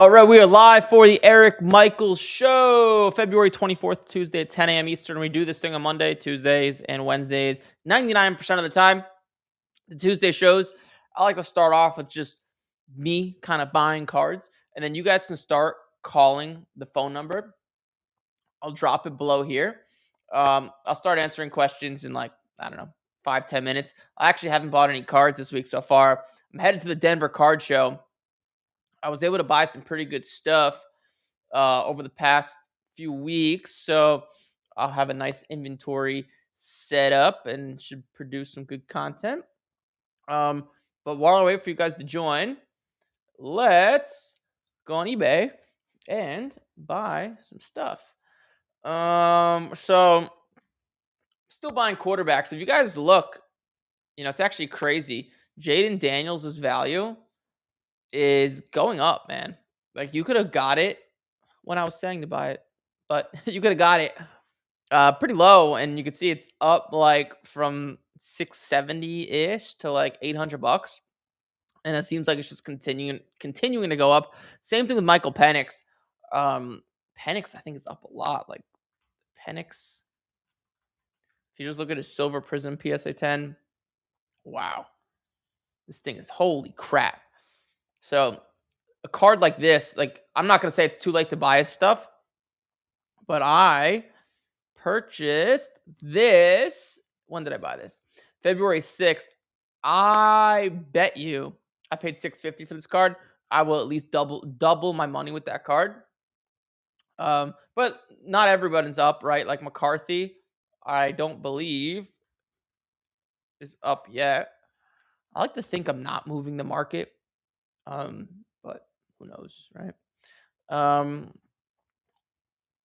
All right, we are live for the Eric Michaels Show, February 24th, Tuesday at 10 a.m. Eastern. We do this thing on Monday, Tuesdays, and Wednesdays. 99% of the time, the Tuesday shows, I like to start off with just me kind of buying cards, and then you guys can start calling the phone number. I'll drop it below here. I'll start answering questions in I don't know, 5-10 minutes. I actually haven't bought any cards this week so far. I'm headed to the Denver Card Show. I was able to buy some pretty good stuff over the past few weeks. So I'll have a nice inventory set up and should produce some good content. But while I wait for you guys to join, let's go on eBay and buy some stuff. So still buying quarterbacks. If you guys look, it's actually crazy. Jaden Daniels' value is going up, man. Like, you could have got it when I was saying to buy it, but you could have got it pretty low, and you could see it's up from 670-ish to $800, and it seems like it's just continuing to go up. Same thing with Michael Penix. Penix, I think, is up a lot. Like, Penix, if you just look at his Silver Prism PSA 10, wow, this thing is holy crap. So a card like this, I'm not going to say it's too late to buy his stuff, but I purchased this. When did I buy this? February 6th. I bet you I paid $650 for this card. I will at least double my money with that card. But not everybody's up, right? Like McCarthy, I don't believe is up yet. I like to think I'm not moving the market. But who knows, right? You not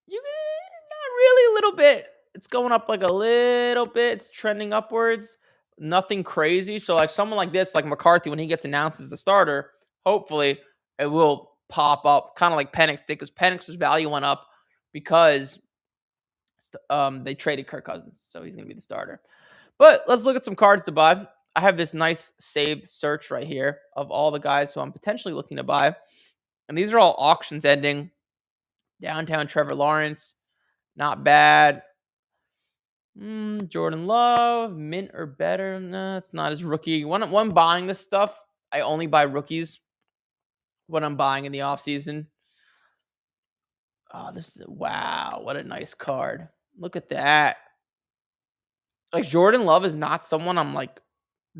really, a little bit. It's going up a little bit. It's trending upwards. Nothing crazy. So someone like this, like McCarthy, when he gets announced as the starter, hopefully it will pop up, kind of like Penix did, because Penix's value went up because they traded Kirk Cousins, so he's going to be the starter. But let's look at some cards to buy. I have this nice saved search right here of all the guys who I'm potentially looking to buy. And these are all auctions ending. Downtown Trevor Lawrence, not bad. Jordan Love, mint or better. No, it's not his rookie. When I'm buying this stuff, I only buy rookies when I'm buying in the offseason. Oh, wow, what a nice card. Look at that. Jordan Love is not someone I'm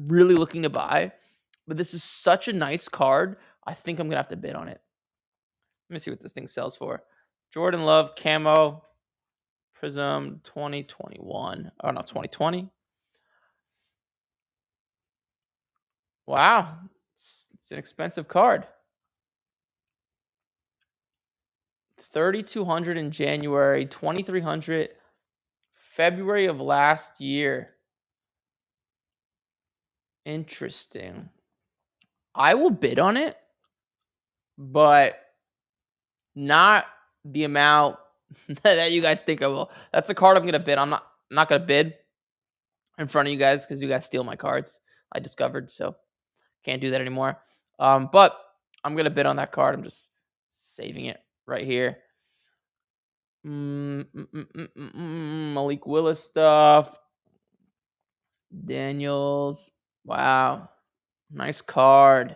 really looking to buy, but this is such a nice card. I think I'm going to have to bid on it. Let me see what this thing sells for. Jordan Love, camo, Prism 2021. Oh, no, 2020. Wow. It's an expensive card. $3,200 in January, $2,300 February of last year. Interesting. I will bid on it, but not the amount that you guys think I will. That's a card I'm going to bid. I'm not going to bid in front of you guys because you guys steal my cards, I discovered, so can't do that anymore. But I'm going to bid on that card. I'm just saving it right here. Malik Willis stuff. Daniels. Wow. Nice card.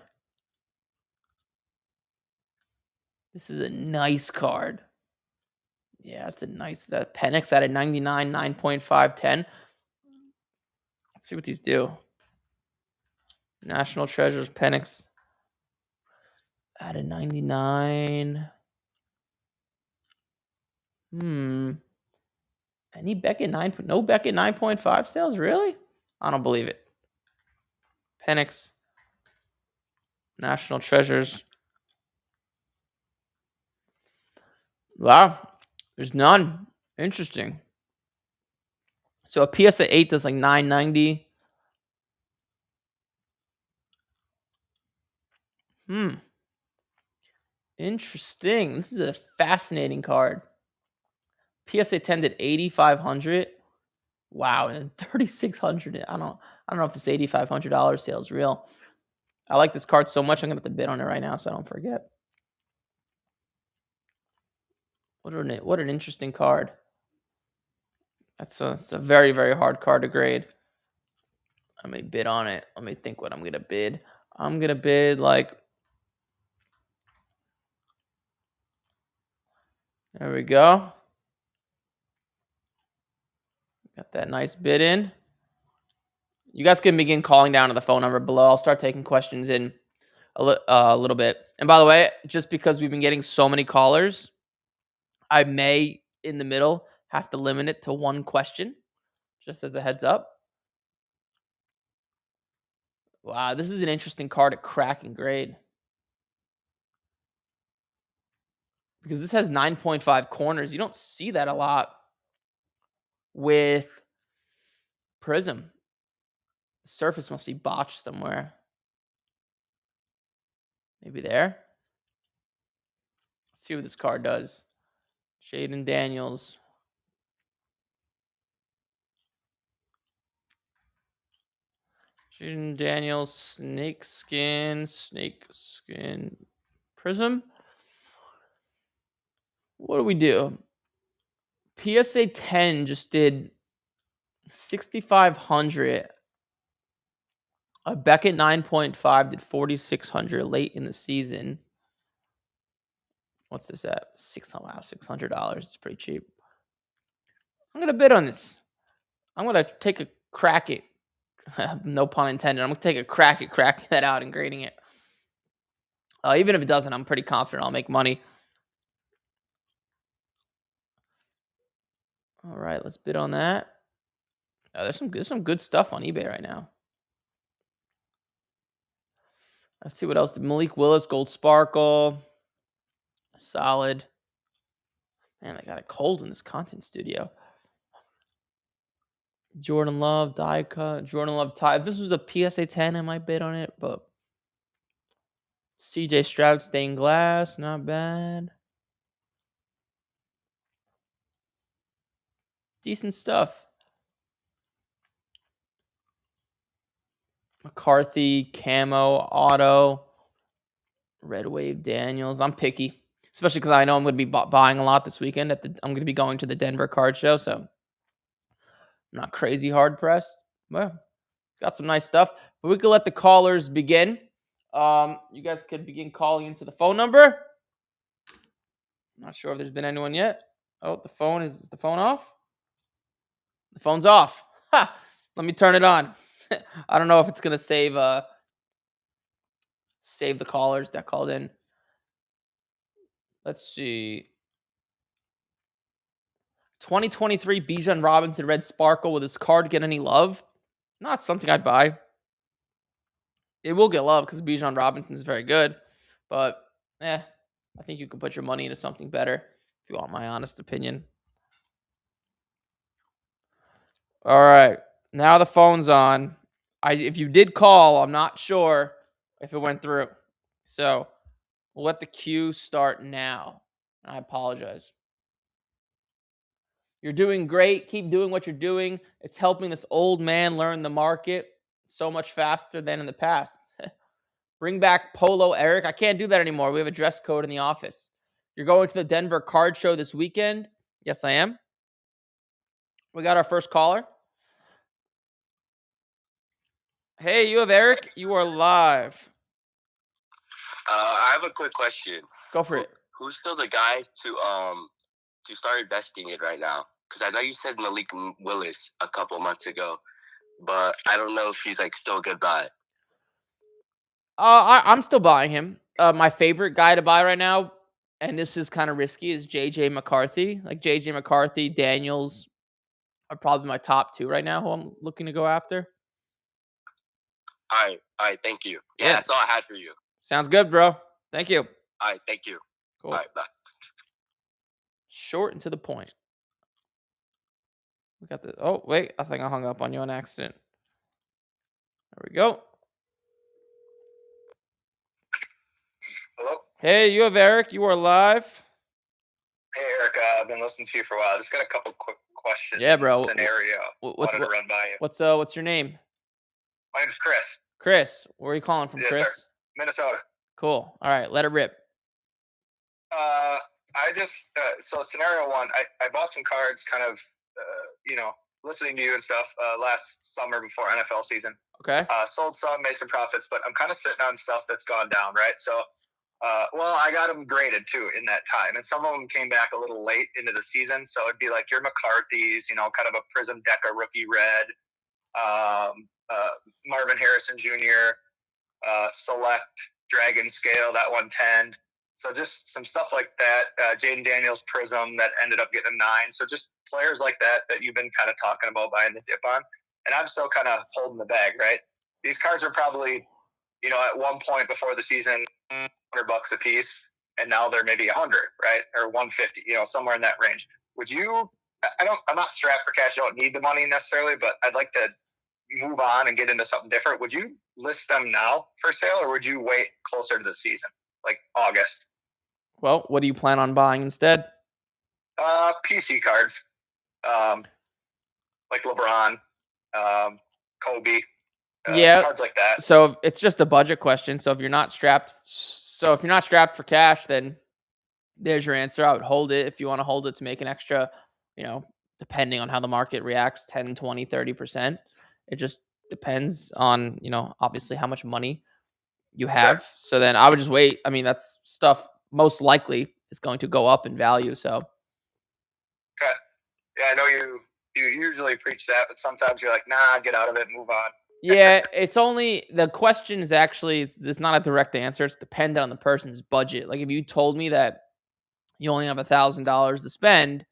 This is a nice card. Yeah, it's a nice. That Penix at a 99, 9.5, 10. Let's see what these do. National Treasures, Penix at a 99. Any Beckett 9? No Beckett 9.5 sales, really? I don't believe it. Penix, National Treasures. Wow, there's none. Interesting. So a PSA 8 does $990. Interesting. This is a fascinating card. PSA 10 did $8,500. Wow, and $3,600. I don't know if this $8,500 sale is real. I like this card so much, I'm gonna have to bid on it right now so I don't forget. What an interesting card. That's a very, very hard card to grade. I may bid on it. Let me think what I'm gonna bid. I'm gonna bid like. There we go. Got that nice bid in. You guys can begin calling down to the phone number below. I'll start taking questions in a little bit. And by the way, just because we've been getting so many callers, I may, in the middle, have to limit it to one question, just as a heads up. Wow, this is an interesting card to crack and grade. Because this has 9.5 corners. You don't see that a lot with Prism. The surface must be botched somewhere. Maybe there. Let's see what this card does. Jaden Daniels. Jaden Daniels, snake skin, Prism. What do we do? PSA 10 just did 6,500. A Beckett 9.5 did 4,600 late in the season. What's this at? Wow, $600. It's pretty cheap. I'm gonna bid on this. I'm gonna take a crack at. No pun intended. I'm gonna take a crack at cracking that out and grading it. Even if it doesn't, I'm pretty confident I'll make money. All right, let's bid on that. There's some good stuff on eBay right now. Let's see what else. Malik Willis, Gold Sparkle. Solid. Man, I got it cold in this content studio. Jordan Love, die cut. Jordan Love, tie. If this was a PSA 10, I might bid on it, but CJ Stroud, stained glass, not bad. Decent stuff. McCarthy, camo, auto, Red Wave Daniels. I'm picky, especially because I know I'm going to be buying a lot this weekend. I'm going to be going to the Denver card show, so I'm not crazy hard pressed. Well, got some nice stuff. But we could let the callers begin. You guys could begin calling into the phone number. I'm not sure if there's been anyone yet. Oh, is the phone off? The phone's off. Ha! Let me turn it on. I don't know if it's gonna save the callers that called in. Let's see. 2023 Bijan Robinson Red Sparkle. Will this card get any love? Not something I'd buy. It will get love because Bijan Robinson is very good, but I think you could put your money into something better if you want my honest opinion. All right, now the phone's on. If you did call, I'm not sure if it went through. So we'll let the queue start now. I apologize. You're doing great. Keep doing what you're doing. It's helping this old man learn the market so much faster than in the past. Bring back Polo Eric. I can't do that anymore. We have a dress code in the office. You're going to the Denver card show this weekend? Yes, I am. We got our first caller. Hey, you have Eric. You are live. I have a quick question. Go for it. Who's still the guy to start investing in right now? Because I know you said Malik Willis a couple months ago, but I don't know if he's like still a good buy. I'm still buying him. My favorite guy to buy right now, and this is kind of risky, is JJ McCarthy. Like JJ McCarthy, Daniels are probably my top two right now who I'm looking to go after. All right, thank you. Yeah, that's all I had for you. Sounds good, bro. Thank you. All right, thank you. Cool. All right, bye. Short and to the point. We got the. Oh wait, I think I hung up on you on accident. There we go. Hello. Hey, you have Eric. You are live. Hey, Eric. I've been listening to you for a while. Just got a couple quick questions. Yeah, bro. Scenario. Wanted to run by you. What's your name? My name's Chris. Chris, where are you calling from, yes, Chris? Sir. Minnesota. Cool. All right, let it rip. I I just so scenario one, I bought some cards, kind of, listening to you and stuff last summer before NFL season. Okay. Sold some, made some profits, but I'm kind of sitting on stuff that's gone down, right? So, I got them graded too in that time, and some of them came back a little late into the season. So it'd be like your McCarthy's, kind of a Prism Deca rookie red, Marvin Harrison Jr., Select Dragon Scale, that 110. So just some stuff like that. Jaden Daniels Prism that ended up getting a 9. So just players like that you've been kind of talking about buying the dip on. And I'm still kind of holding the bag, right? These cards are probably, at one point before the season, $100 a piece, and now they're maybe 100, right? Or 150, somewhere in that range. Would you? I'm not strapped for cash. I don't need the money necessarily, but I'd like to move on and get into something different. Would you list them now for sale, or would you wait closer to the season, like August? Well, what do you plan on buying instead? PC cards, like LeBron, Kobe, Yeah. cards like that. So it's just a budget question. So if you're not strapped for cash, then there's your answer. I would hold it if you want to hold it to make an extra, depending on how the market reacts, 10, 20, 30%. It just depends on, obviously how much money you have. Sure. So then I would just wait. I mean, that's stuff most likely is going to go up in value. So Okay. Yeah, I know you usually preach that, but sometimes you're like, nah, get out of it, move on. yeah, it's only the question is actually it's not a direct answer. It's dependent on the person's budget. Like if you told me that you only have $1,000 to spend,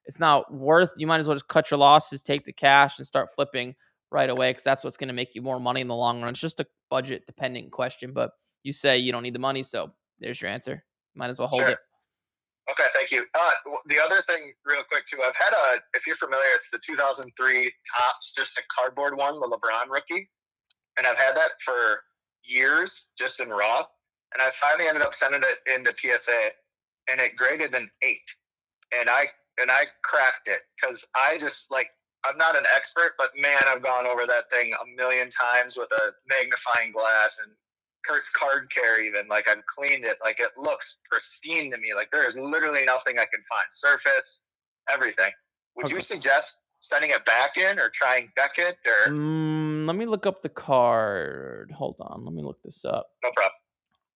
it's not worth. You might as well just cut your losses, take the cash, and start flipping right away because that's what's going to make you more money in the long run. It's just a budget dependent question, but you say you don't need the money, so there's your answer. Might as well hold Sure. it. Okay, thank you. The other thing, real quick too, I've had if you're familiar, it's the 2003 Topps, just a cardboard one, the LeBron rookie, and I've had that for years, just in raw, and I finally ended up sending it into PSA, and it graded an 8, and I cracked it because I just like I'm not an expert, but man, I've gone over that thing a million times with a magnifying glass and Kurt's card care, even like I've cleaned it, like it looks pristine to me. Like there is literally nothing I can find. Surface, everything. Would you suggest sending it back in or trying Beckett or? Let me look up the card. Hold on, let me look this up. No problem.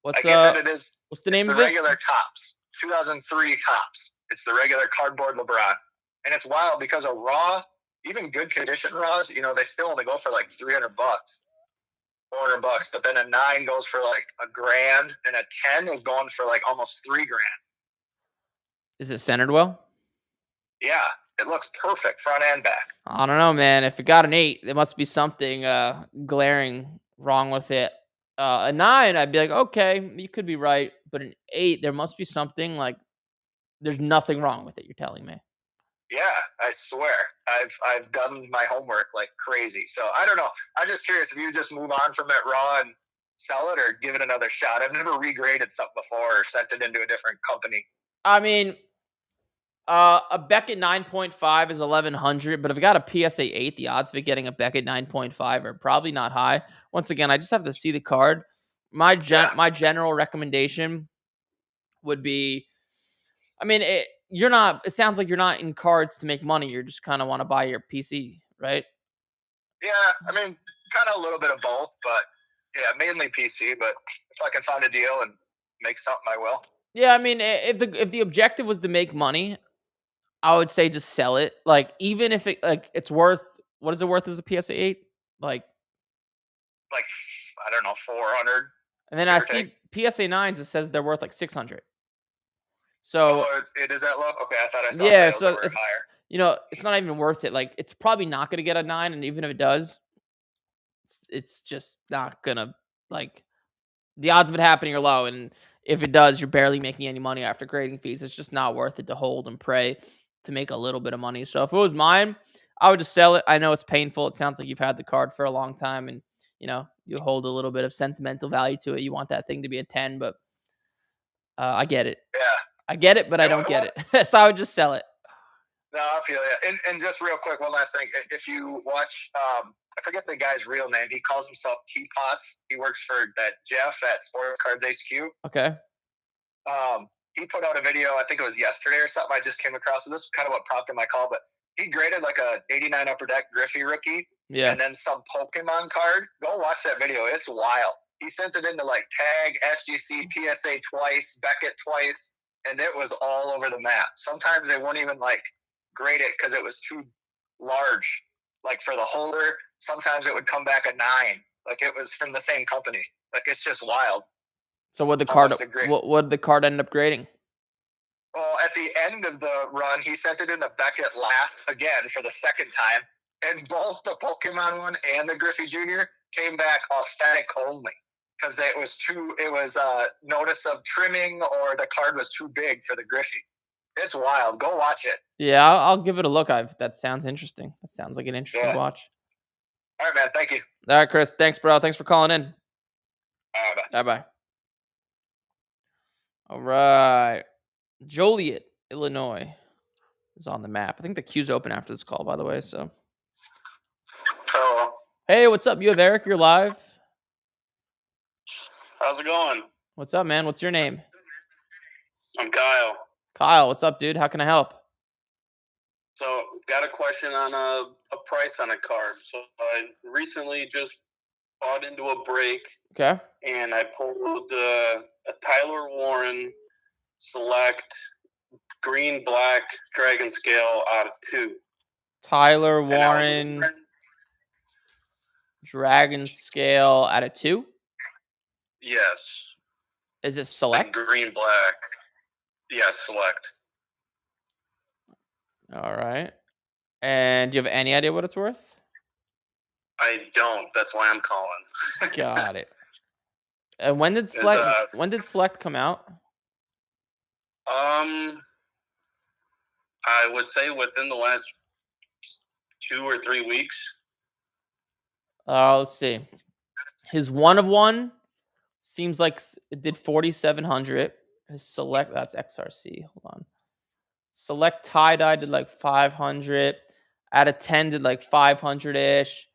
What's I get that it is. What's the name it's of the it? regular Topps, 2003 Topps. It's the regular cardboard LeBron, and it's wild because a raw, even good condition raws, they still only go for like $300, $400, but then a 9 goes for like $1,000, and a 10 is going for like almost $3,000. Is it centered well? Yeah, it looks perfect front and back. I don't know, man. If it got an 8, there must be something glaring wrong with it. A 9, I'd be like, okay, you could be right, but an 8, there must be something like there's nothing wrong with it. You're telling me? Yeah, I swear. I've done my homework like crazy. So I don't know. I'm just curious if you just move on from it raw and sell it or give it another shot. I've never regraded something before or sent it into a different company. I mean, a Beckett 9.5 is 1,100, but if I got a PSA 8, the odds of it getting a Beckett 9.5 are probably not high. Once again, I just have to see the card. My general recommendation would be, I mean, it sounds like you're not in cards to make money. You're just kind of want to buy your PC, right? Yeah, I mean, kind of a little bit of both, but yeah, mainly PC. But if I can find a deal and make something, I will. Yeah, I mean, if the objective was to make money, I would say just sell it. Like even if it's worth, what is it worth as a PSA 8? Like I don't know, 400. And then I see PSA 9s. It says they're worth like 600. So it is that low. Okay, I thought I saw sales that were higher. It's not even worth it. Like it's probably not going to get a 9, and even if it does, it's just not gonna like the odds of it happening are low. And if it does, you're barely making any money after grading fees. It's just not worth it to hold and pray to make a little bit of money. So if it was mine, I would just sell it. I know it's painful. It sounds like you've had the card for a long time, and you hold a little bit of sentimental value to it. You want that thing to be a 10, but I get it. Yeah. I get it, but I don't get it. So I would just sell it. No, I feel you. And just real quick, one last thing. If you watch, I forget the guy's real name. He calls himself Teapots. He works for that Jeff at Sports Cards HQ. Okay. he put out a video, I think it was yesterday or something. I just came across, and this is kind of what prompted my call, but he graded like a 89 Upper Deck Griffey rookie, and then some Pokemon card. Go watch that video. It's wild. He sent it into like Tag, SGC, PSA twice, Beckett twice, and it was all over the map. Sometimes they won't even like grade it because it was too large, like for the holder. Sometimes it would come back a 9, like it was from the same company. Like it's just wild. So what the card? What did the card end up grading? Well, at the end of the run, he sent it into Beckett last again for the second time, and both the Pokemon one and the Griffey Jr. came back authentic only because it was notice of trimming or the card was too big for the Griffey. It's wild. Go watch it. Yeah, I'll give it a look. That sounds interesting. That sounds like an interesting watch. All right, man. Thank you. All right, Chris. Thanks, bro. Thanks for calling in. All right, bye. Bye. All right. Joliet, Illinois is on the map. I think the queue's open after this call, by the way. So, hello. Hey, what's up? You have Eric. You're live. How's it going? What's up, man? What's your name? I'm Kyle. Kyle, what's up, dude? How can I help? So, got a question on a price on a card. So, I recently just bought into a break. Okay. And I pulled a Tyler Warren Select green-black Dragon Scale out of 2. Tyler Warren Dragon Scale out of 2? Yes. Is it Select? Like green-black. Yes, Select. All right. And do you have any idea what it's worth? I don't. That's why I'm calling. Got it. And when did Select come out? I would say within the last 2 or 3 weeks. Let's see. His 1 of 1 seems like it did 4,700. His Select, that's XRC. Hold on. Select tie-dye did like 500. Out of 10 did like 500-ish.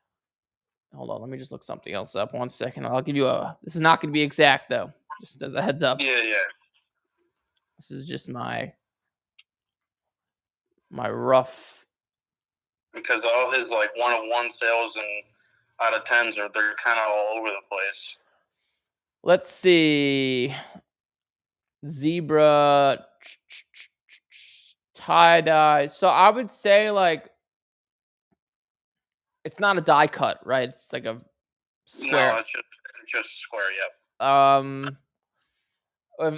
Hold on, let me just look something else up. 1 second. I'll give you this is not going to be exact, though. Just as a heads up. Yeah. This is just my rough. Because all his like 1 of 1 sales and out of 10s they're kind of all over the place. Let's see. Zebra tie-dye. So I would say like it's not a die cut, right? It's like a square. No, it's just square, yep.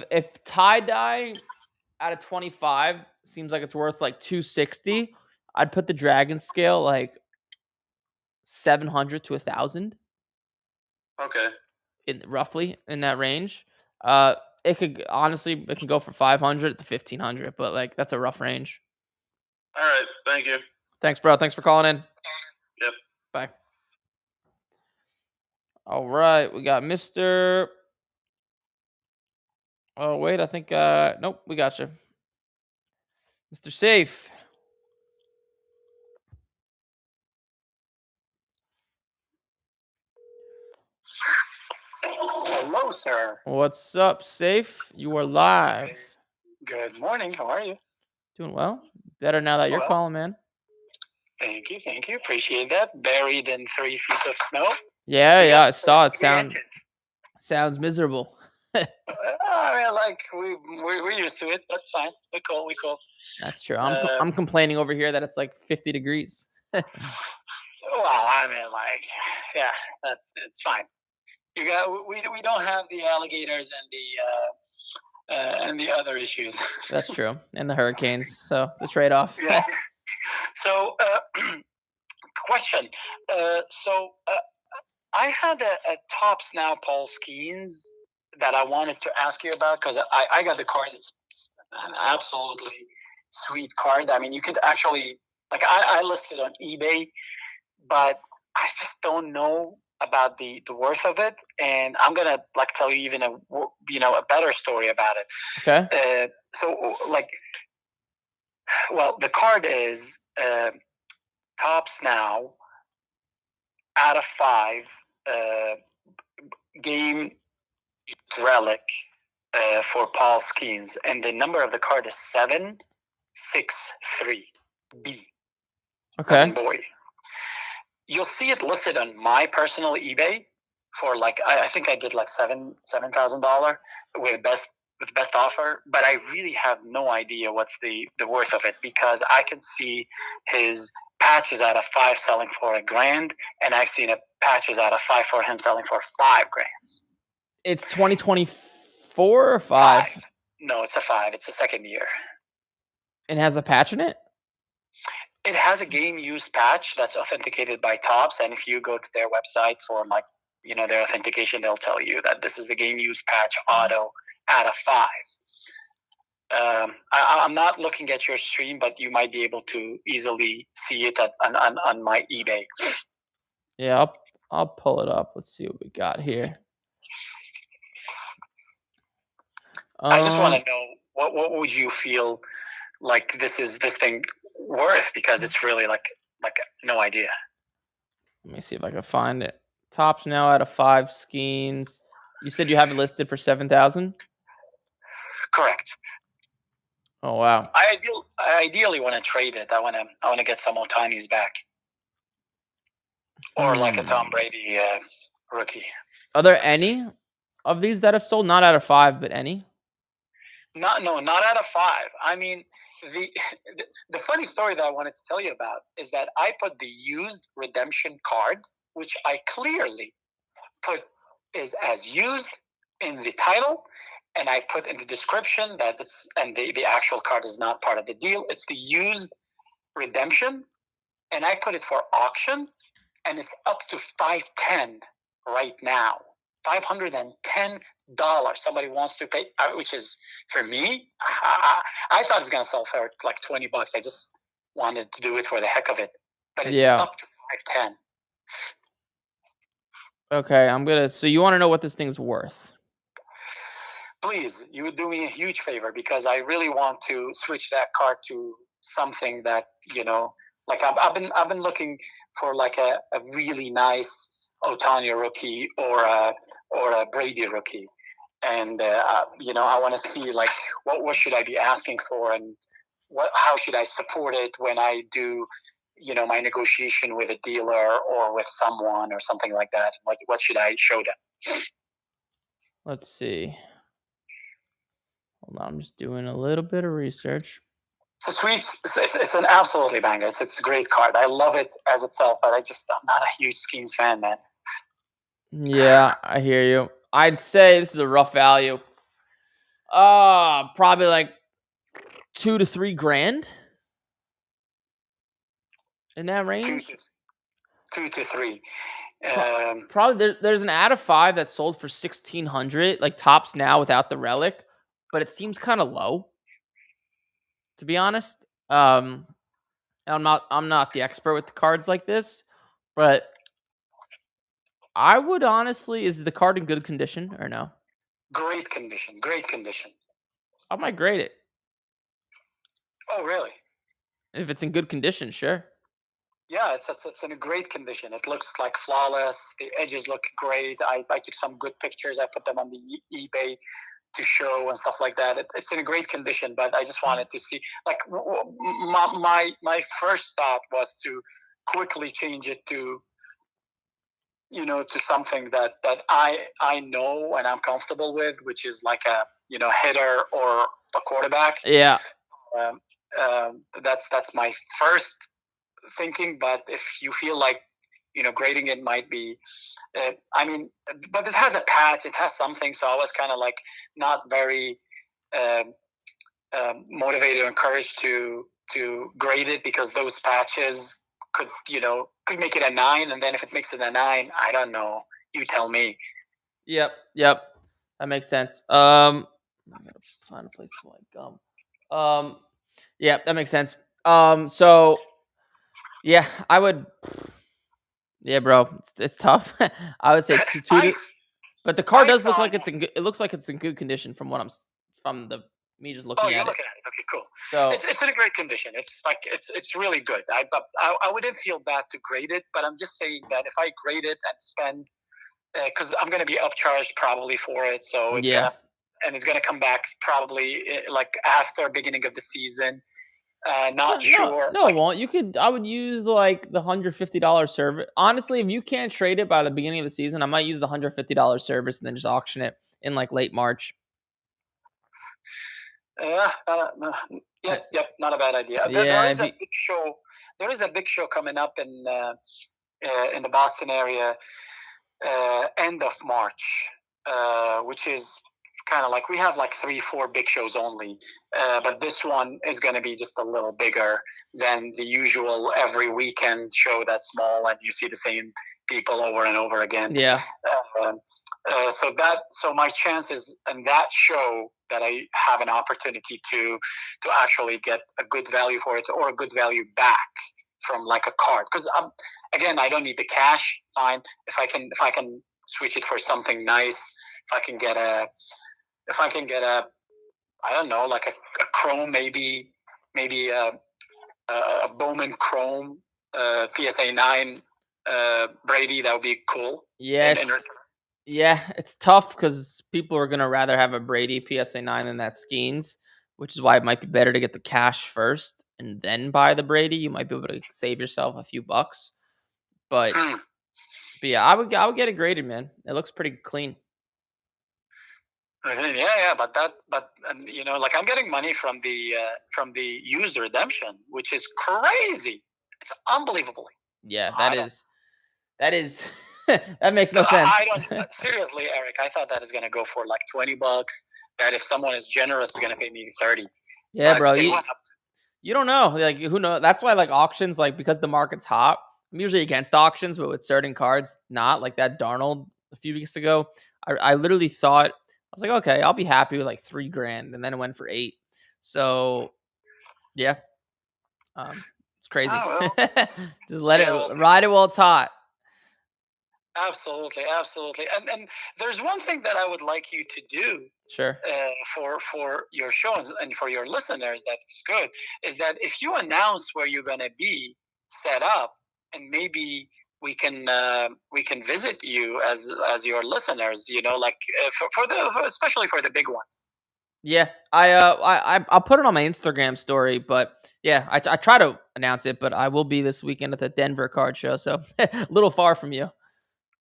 If tie-dye out of 25 seems like it's worth like 260, I'd put the Dragon Scale like 700 to 1,000. Okay. Roughly in that range. It can go for 500 to 1,500, but like that's a rough range. All right, thank you. Thanks, bro. Thanks for calling in. Yep. Bye. All right, we got Mr. Oh wait, I think nope, we got you, Mr. Safe. Hello, sir. What's up, Safe? You are live. Good morning. How are you? Doing well. Better now that you're calling, man. Thank you. Appreciate that. Buried in 3 feet of snow. Yeah, I saw it. Sounds miserable. I mean, like we're used to it. That's fine. We cool. That's true. I'm complaining over here that it's like 50 degrees. Well, I mean, like, yeah, it's fine. We don't have the alligators and the other issues. That's true, and the hurricanes. So it's a trade-off. Yeah. So, question. I had a Topps Now Paul Skenes that I wanted to ask you about because I got the card. It's an absolutely sweet card. I mean, you could actually I listed on eBay, but I just don't know about the worth of it, and I'm gonna tell you even a better story about it. Okay. The card is Topps Now out of 5 game relic for Paul Skenes, and the number of the card is 763 B. As in Okay. boy. You'll see it listed on my personal eBay for like I think I did like $7,000 with best offer, but I really have no idea what's the worth of it, because I can see his patches out of 5 selling for $1,000, and I've seen patches out of 5 for him selling for $5,000. It's 2024 or 5? No, it's a 5. It's a second year. It has a patch in it? It has a game used patch that's authenticated by Topps, and if you go to their website for like their authentication, they'll tell you that this is the game used patch auto out of 5. I'm not looking at your stream, but you might be able to easily see it on my eBay. Yeah, I'll pull it up. Let's see what we got here. I just want to know what would you feel like this thing worth, because it's really like no idea. Let me see if I can find it. Topps now out of 5 Skenes. You said you have it listed for 7,000? Correct. Oh wow. I ideally want to trade it. I want to get some Ohtani's back, or like a Tom Brady rookie. Are there any of these that have sold? Not out of 5, but any? Not out of 5. I mean, the funny story that I wanted to tell you about is that I put the used redemption card, which I clearly put is as used in the title, and I put in the description that it's, and the actual card is not part of the deal. It's the used redemption, and I put it for auction, and it's up to $510 right now. $510. Somebody wants to pay, which is, for me, I thought it's gonna sell for like $20. I just wanted to do it for the heck of it, but it's up to $510. Okay, so you want to know what this thing's worth? Please, you would do me a huge favor, because I really want to switch that card to something that like I've been looking for like a really nice Ohtani rookie or a Brady rookie, and I want to see like what should I be asking for, and how should I support it when I do my negotiation with a dealer or with someone or something like that. What should I show them? Let's see. Hold on, I'm just doing a little bit of research. It's an absolutely banger. It's a great card. I love it as itself, but I'm not a huge Skenes fan, man. Yeah, I hear you. I'd say this is a rough value. Probably like $2 to $3 grand. In that range? 2 to 3. Probably there's an out of 5 that sold for $1,600, like Topps now without the relic, but it seems kind of low, to be honest. I'm not the expert with the cards like this, but I would honestly, is the card in good condition or no? Great condition. I might grade it. Oh, really? If it's in good condition, sure. Yeah, it's in a great condition. It looks like flawless. The edges look great. I took some good pictures. I put them on the eBay to show and stuff like that. It's in a great condition, but I just wanted to see. Like my first thought was to quickly change it to to something that I know and I'm comfortable with, which is like a hitter or a quarterback. Yeah. That's my first thinking, but if you feel like grading it might be but it has a patch, it has something, so I was kind of like not very motivated or encouraged to grade it, because those patches could make it a 9, and then if it makes it a 9, I don't know, you tell me. Yep, that makes sense. I gotta find a place for my gum. Yeah, that makes sense. So yeah, I would. Yeah, bro, it's tough. I would say two. But the car does look like it looks like it's in good condition from me just looking at it. Oh, you're looking at it. Okay, cool. So it's in a great condition. It's really good. I wouldn't feel bad to grade it, but I'm just saying that if I grade it and spend, because I'm going to be upcharged probably for it, so it's gonna and it's going to come back probably like after beginning of the season. Not sure. No, it won't. I would use like the $150 service. Honestly, if you can't trade it by the beginning of the season, I might use the $150 service and then just auction it in like late March. Yep, not a bad idea. There is a big show. There is a big show coming up in the Boston area, end of March, which is kind of like we have like 3-4 big shows only, but this one is going to be just a little bigger than the usual every weekend show that's small and you see the same people over and over again. Yeah. So my chances in that show that I have an opportunity to actually get a good value for it or a good value back from like a card, because again, I don't need the cash. Fine, if I can switch it for something nice, if I can get a I don't know, like a chrome, maybe a Bowman chrome PSA 9 Brady, that would be cool. Yeah, it's tough because people are gonna rather have a Brady PSA 9 than that Skenes, which is why it might be better to get the cash first and then buy the Brady. You might be able to save yourself a few bucks, but yeah, I would get it graded, man. It looks pretty clean. Yeah, but you know, like I'm getting money from the used redemption, which is crazy. It's unbelievable. Yeah, that is that makes no sense. I don't seriously, Eric. I thought that is going to go for like $20. That if someone is generous, is going to pay me 30. Yeah, bro. You don't know. Like, who knows? That's why like auctions, like because the market's hot. I'm usually against auctions, but with certain cards, not like that Darnold a few weeks ago. I literally thought. I was like, okay, I'll be happy with like $3,000, and then it went for $8,000. So, yeah, it's crazy. Oh, well. Just let it ride it while it's hot. Absolutely. And there's one thing that I would like you to do. Sure. For your show and for your listeners, that's good. Is that if you announce where you're going to be set up, and maybe we can visit you as your listeners, you know, like especially for the big ones. Yeah, I'll put it on my Instagram story, but yeah, I try to announce it, but I will be this weekend at the Denver card show, so a little far from you.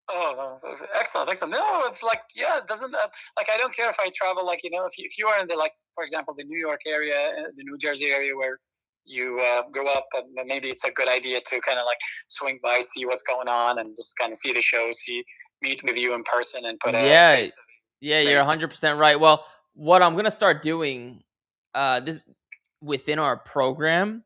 Oh, excellent. No, it's like, yeah, doesn't like I don't care if I travel, like, you know, if you are in the, like, for example, the New York area, the New Jersey area where you grew up, and maybe it's a good idea to kind of like swing by, see what's going on, and just kind of see the show, meet with you in person, and put a face. Yeah, you're 100% right. Well, what I'm gonna start doing, this within our program,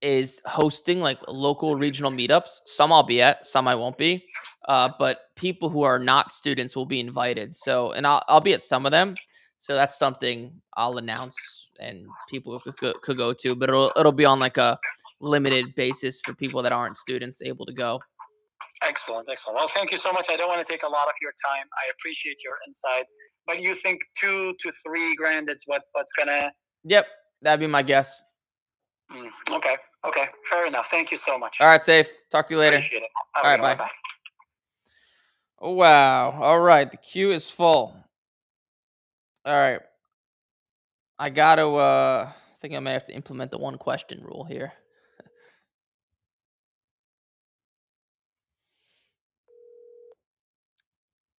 is hosting like local regional meetups. Some I'll be at, some I won't be. But people who are not students will be invited. So, and I'll be at some of them. So that's something I'll announce and people could go to. But it'll be on like a limited basis for people that aren't students able to go. Excellent. Well, thank you so much. I don't want to take a lot of your time. I appreciate your insight. But you think $2,000 to $3,000 is what's gonna? Yep, that'd be my guess. Okay. Fair enough. Thank you so much. All right, safe. Talk to you later. Appreciate it. All right, bye. Oh, wow. All right, the queue is full. All right. I think I may have to implement the one question rule here.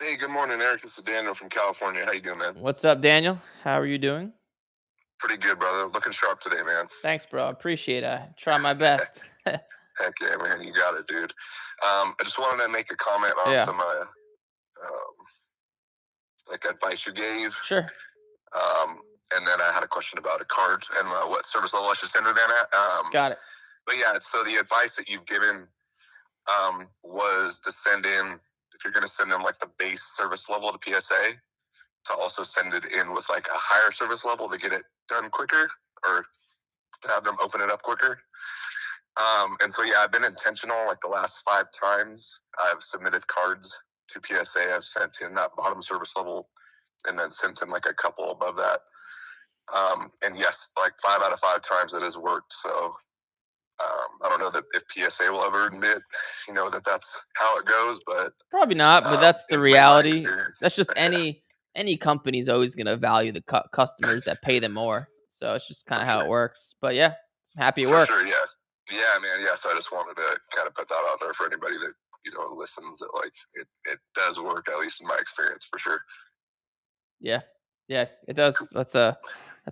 Hey, good morning, Eric. This is Daniel from California. How you doing, man? What's up, Daniel? How are you doing? Pretty good, brother. Looking sharp today, man. Thanks, bro. Appreciate it. I try my best. Heck yeah, man. You got it, dude. I just wanted to make a comment on some like advice you gave. Sure. And then I had a question about a card and what service level I should send it in at. Got it. But yeah, so the advice that you've given was to send in, if you're going to send in like the base service level to PSA, to also send it in with like a higher service level to get it done quicker, or to have them open it up quicker. And so, yeah, I've been intentional. Like the last 5 times I've submitted cards to PSA, I've sent in that bottom service level and then sent in like a couple above that. And yes, like 5 out of 5 times it has worked. So I don't know that if PSA will ever admit, you know, that that's how it goes, but probably not. But that's the reality. That's just any any company is always going to value the customers that pay them more. So it's just kind of how it works. But yeah, I'm happy it For worked. sure, yes. Yeah, man, yes. I just wanted to kind of put that out there for anybody that, listens, that like it does work, at least in my experience, for sure. Yeah, it does. That's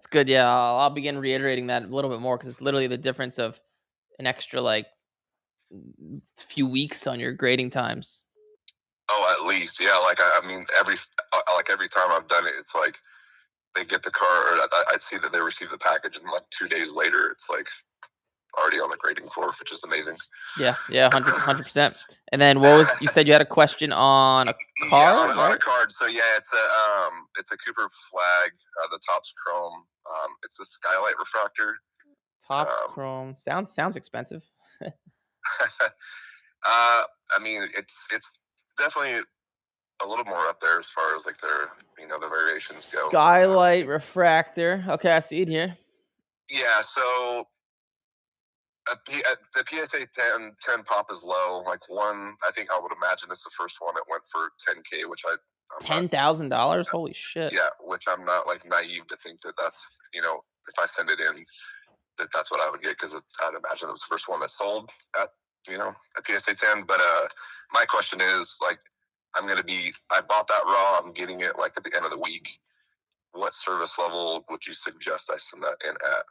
good. Yeah, I'll begin reiterating that a little bit more because it's literally the difference of an extra like few weeks on your grading times. Oh, at least, yeah. Like I mean, every time I've done it, it's like they get the car, or I see that they receive the package, and like 2 days later, it's like already on the grading floor, which is amazing. Yeah, 100%. And then what was you said you had a question on a card, on a card. So yeah, it's a Cooper flag. The top's chrome. It's a skylight refractor. Top's chrome. Sounds expensive. I mean, it's definitely a little more up there as far as like their the variations go. Skylight refractor. Okay, I see it here. Yeah, so the PSA 10 pop is low. Like I think I would imagine it's the first one. It went for $10K, which $10,000. Holy shit. Yeah, which I'm not like naive to think that that's if I send it in, that's what I would get, because I'd imagine it was the first one that sold at a PSA 10. But my question is, like, I bought that raw. I'm getting it like at the end of the week. What service level would you suggest I send that in at?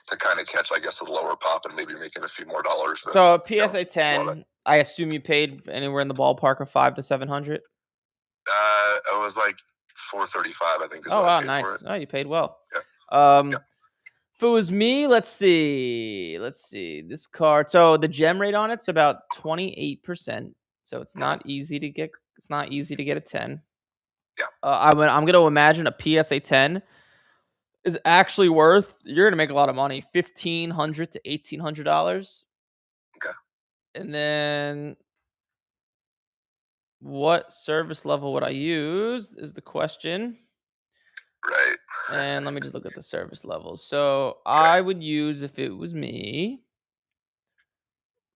To kind of catch, I guess, the lower pop and maybe making a few more dollars. So PSA 10, I assume you paid anywhere in the ballpark of $500 to $700. It was like $435, I think. Oh wow, nice. Oh, you paid well. Yeah. If it was me, let's see this card. So the gem rate on it's about 28%. So it's not easy to get. It's not easy to get a 10. Yeah. I'm gonna imagine a PSA 10 is actually worth. You're gonna make a lot of money, $1,500 to $1,800. Okay. And then, what service level would I use? Is the question. Right. And let me just look at the service levels. So I would use, if it was me.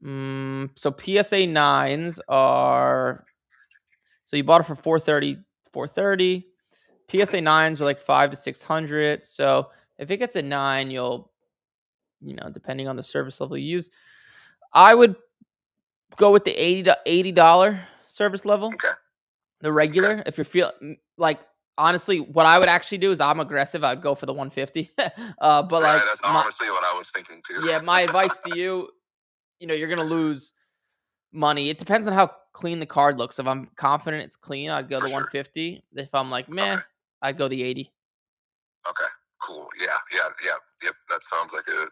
So PSA 9s are. So you bought it for $430. PSA 9s are like $500 to $600. So if it gets a 9, you'll, depending on the service level you use, I would go with the $80 service level. Okay. The regular. Okay. If you're feeling like, honestly, what I would actually do is I'm aggressive. I'd go for the 150. But right, like, that's honestly what I was thinking too. Yeah, my advice to you, you're gonna lose money. It depends on how clean the card looks. If I'm confident it's clean, I'd go the 150. If I'm like, meh, okay, I'd go the 80. Okay, cool. Yeah. Yep. That sounds like a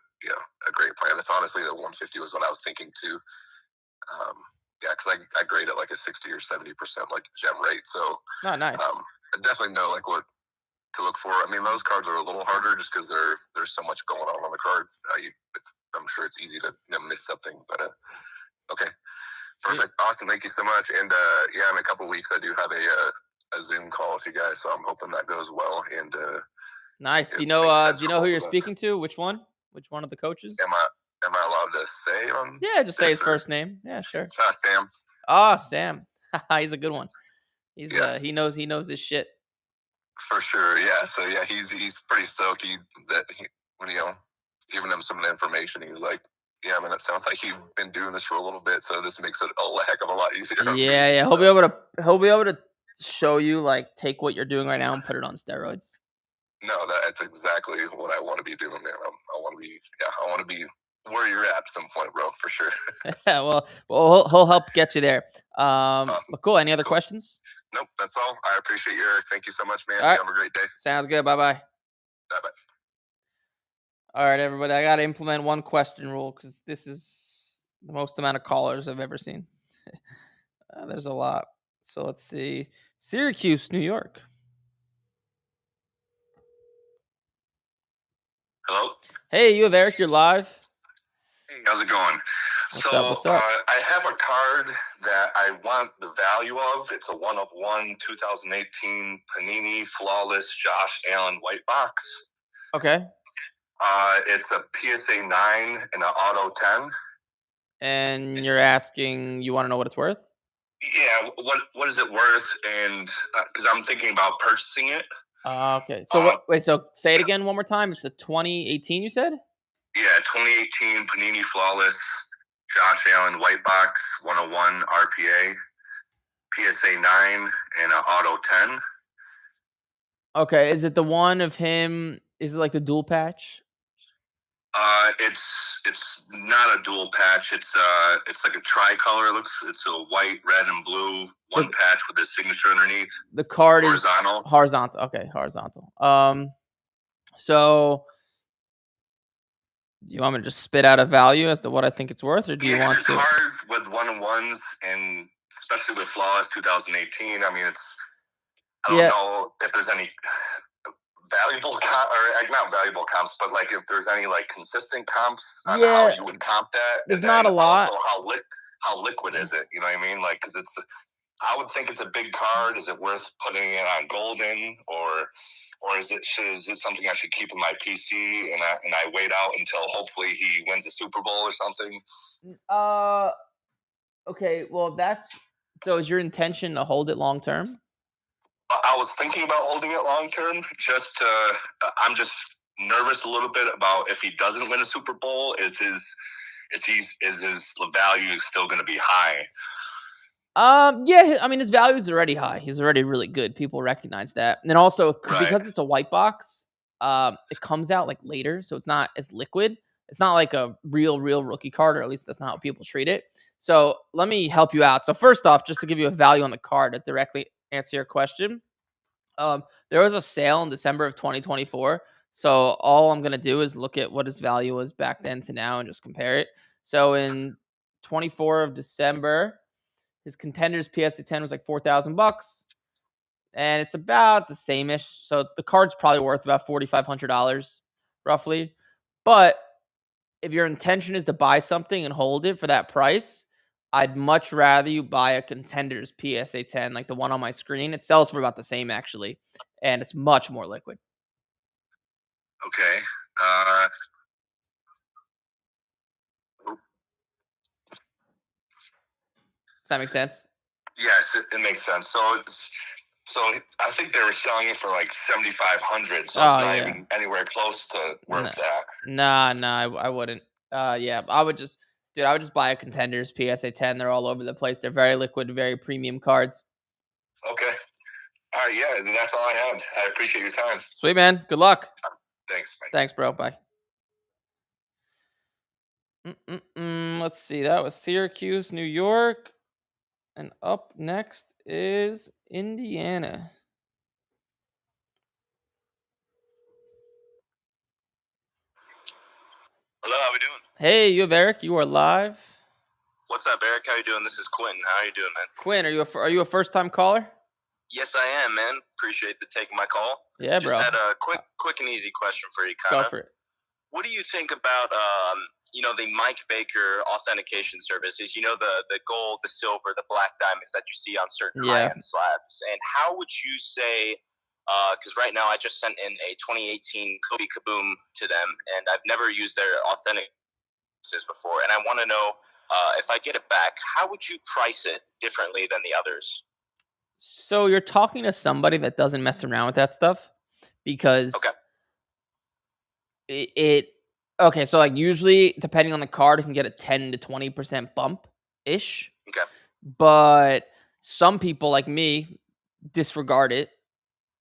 great plan. That's honestly the 150 was what I was thinking too. Yeah, because I grade it like a 60 or 70% like gem rate. So nice. I definitely know like what to look for. I mean, those cards are a little harder just because there's so much going on the card. I'm sure it's easy to miss something, but okay, perfect, awesome. Thank you so much. And yeah, in a couple of weeks I do have a Zoom call with you guys, so I'm hoping that goes well. And nice. Do you know who you're speaking to? Which one of the coaches? Am I allowed to say on? Yeah, just say his first name. Yeah, sure. Sam. Sam. He's a good one. He knows his shit. For sure, yeah. So yeah, he's pretty stoked when giving him some of the information. He's like, yeah, I mean, it sounds like you've been doing this for a little bit, so this makes it a heck of a lot easier. Yeah. So. He'll be able to show you, like, take what you're doing right now and put it on steroids. No, that's exactly what I want to be doing, man. I want to be where you're at some point, bro, for sure. Yeah, well, he'll help get you there. Awesome. But cool. Any other questions? Nope, that's all. I appreciate you, Eric. Thank you so much, man. All right. Have a great day. Sounds good. Bye-bye. Bye-bye. All right, everybody. I got to implement one question rule because this is the most amount of callers I've ever seen. There's a lot. So let's see. Syracuse, New York. Hello? Hey, you have Eric. You're live. Hey, how's it going? What's up? I have a card that I want the value of. It's a 1/1 2018 Panini Flawless Josh Allen white box. Okay. It's a PSA 9 and an Auto 10. And you're asking, you want to know what it's worth? Yeah, what is it worth? And because I'm thinking about purchasing it. Okay. So wait. So say it again one more time. It's a 2018. You said. Yeah, 2018 Panini Flawless Josh Allen White Box 101 RPA PSA 9 and an Auto 10. Okay. Is it the one of him? Is it like the dual patch? It's not a dual patch. It's like a tricolor. It's a white, red, and blue one patch with his signature underneath. The card horizontal. is horizontal. Okay, horizontal. So do you want me to just spit out a value as to what I think it's worth, or do you want it's to? It's hard with 1-on-1s, and especially with Flawless 2018. I mean, I don't know if there's any valuable or not valuable comps, but like if there's any like consistent comps on how you would comp that. There's not a lot. Also, how liquid is it? You know what I mean? Like, because I would think it's a big card. Is it worth putting it on Golden, or is it something I should keep in my PC and I wait out until hopefully he wins a Super Bowl or something? Okay. Well, so. Is your intention to hold it long term? I was thinking about holding it long term. I'm just nervous a little bit about if he doesn't win a Super Bowl. Is his value still going to be high? Yeah. I mean, his value is already high. He's already really good. People recognize that, and then also because it's a white box, it comes out like later, so it's not as liquid. It's not like a real rookie card, or at least that's not how people treat it. So let me help you out. So first off, just to give you a value on the card to directly answer your question, there was a sale in December of 2024. So all I'm gonna do is look at what his value was back then to now and just compare it. So in 24 of December, his Contenders PSA 10 was like $4,000, and it's about the same-ish. So the card's probably worth about $4,500 roughly. But if your intention is to buy something and hold it for that price, I'd much rather you buy a Contenders PSA 10, like the one on my screen. It sells for about the same, actually, and it's much more liquid. Okay. Does that make sense? Yes, it makes sense. So I think they were selling it for like $7,500. So it's not even anywhere close to worth that. Nah, I wouldn't. Yeah, I would just buy a Contenders PSA 10. They're all over the place. They're very liquid, very premium cards. Okay. All right, yeah, that's all I had. I appreciate your time. Sweet, man. Good luck. Thanks. Thanks, bro. Bye. Let's see. That was Syracuse, New York. And up next is Indiana. Hello, how we doing? Hey, you have Eric. You are live. What's up, Eric? How you doing? This is Quentin. How are you doing, man? Quinn, are you a first-time caller? Yes, I am, man. Appreciate the taking my call. Yeah, Just bro. had a quick and easy question for you, kind of. Go for it. What do you think about the Mike Baker authentication services? The gold, the silver, the black diamonds that you see on certain high-end slabs. And how would you say? Because right now I just sent in a 2018 Kobe Kaboom to them, and I've never used their authentic before, and I want to know if I get it back, how would you price it differently than the others? So you're talking to somebody that doesn't mess around with that stuff, because okay, so like usually depending on the card, it can get a 10 to 20% bump ish. Okay. But some people like me disregard it.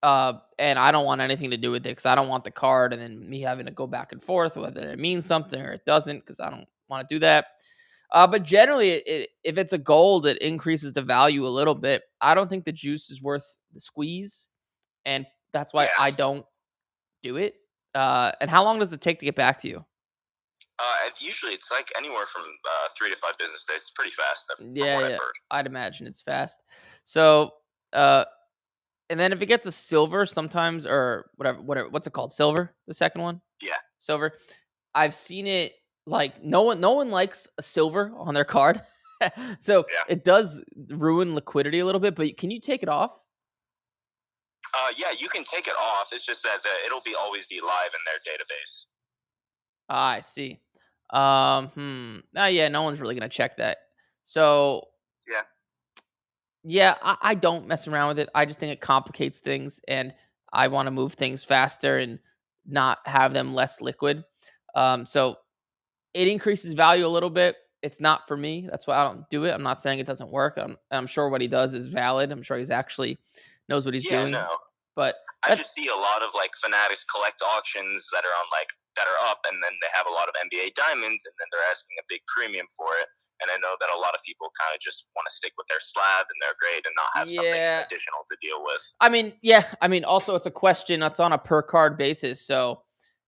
And I don't want anything to do with it because I don't want the card and then me having to go back and forth whether it means something or it doesn't, because I don't want to do that. But generally, if it's a gold, it increases the value a little bit. I don't think the juice is worth the squeeze, and that's why I don't do it. And how long does it take to get back to you? Usually it's like anywhere from 3 to 5 business days. It's pretty fast. From what I've heard. I'd imagine it's fast. So, and then if it gets a silver sometimes, or whatever, what's it called? Silver, the second one? Yeah. Silver. I've seen it, like no one likes a silver on their card. So it does ruin liquidity a little bit, but can you take it off? Yeah, you can take it off. It's just that it'll always be live in their database. I see. Yeah, no one's really gonna check that. So Yeah, I don't mess around with it. I just think it complicates things, and I want to move things faster and not have them less liquid. So it increases value a little bit. It's not for me. That's why I don't do it. I'm not saying it doesn't work. I'm sure what he does is valid. I'm sure he's actually knows what he's Yeah, doing. no. But I just see a lot of like fanatics collect auctions that are on like that are up, and then they have a lot of NBA diamonds, and then they're asking a big premium for it. And I know that a lot of people kind of just want to stick with their slab and their grade and not have something additional to deal with. I mean, yeah. I mean, also it's a question that's on a per card basis. So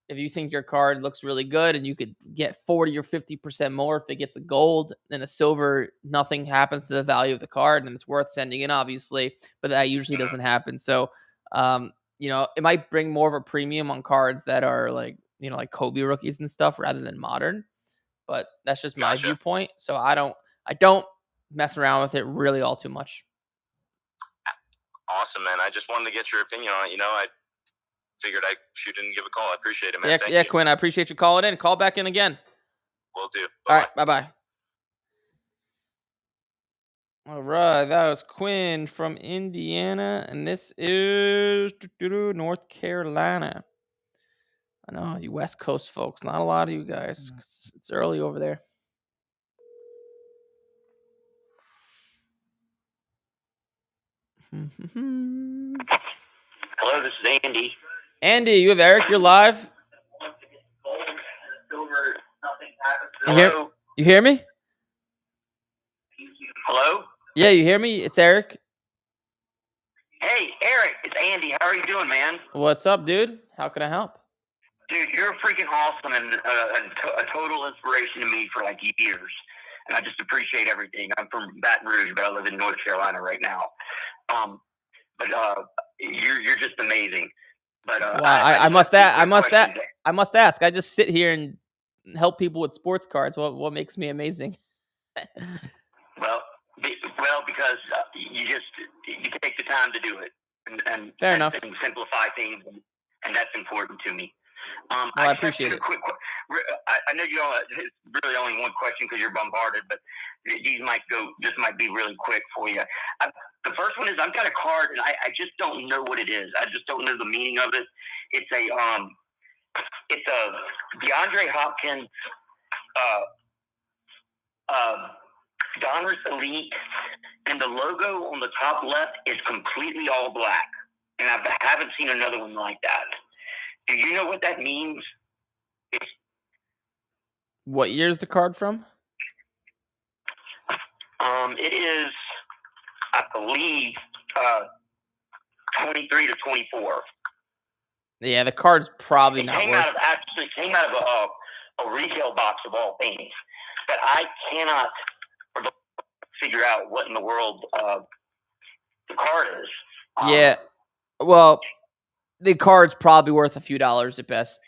if you think your card looks really good and you could get 40 or 50% more if it gets a gold and a silver, nothing happens to the value of the card, and it's worth sending in, obviously. But that usually doesn't happen. So, it might bring more of a premium on cards that are like, like Kobe rookies and stuff rather than modern. But that's just my viewpoint. So I don't mess around with it really all too much. Awesome, man. I just wanted to get your opinion on it. I figured I'd shoot in and give a call. I appreciate it, man. Thank you. Quinn, I appreciate you calling in. Call back in again. Will do. Bye-bye. All right, bye-bye. All right, that was Quinn from Indiana, and this is North Carolina. I know, you West Coast folks, not a lot of you guys. It's early over there. Hello, this is Andy. Andy, you have Eric. You're live. You hear me? Hello? Yeah, you hear me? It's Eric. Hey, Eric, it's Andy. How are you doing, man? What's up, dude? How can I help? Dude, you're freaking awesome and a total inspiration to me for like years. And I just appreciate everything. I'm from Baton Rouge, but I live in North Carolina right now. But you're just amazing. But I must ask. I just sit here and help people with sports cards. What makes me amazing? Well, because you take the time to do it, and fair enough, and simplify things, and that's important to me. I appreciate it. I know you don't. It's really only one question because you're bombarded, but these might go. This might be really quick for you. The first one is I've got a card, and I just don't know what it is. I just don't know the meaning of it. It's a DeAndre Hopkins Donruss Elite, and the logo on the top left is completely all black, and I haven't seen another one like that. Do you know what that means? What year is the card from? It is, I believe, 23 to 24. Yeah, the card's probably not came out of a retail box of all things, but I cannot figure out what in the world the card is. Yeah, well, the card's probably worth a few dollars at best.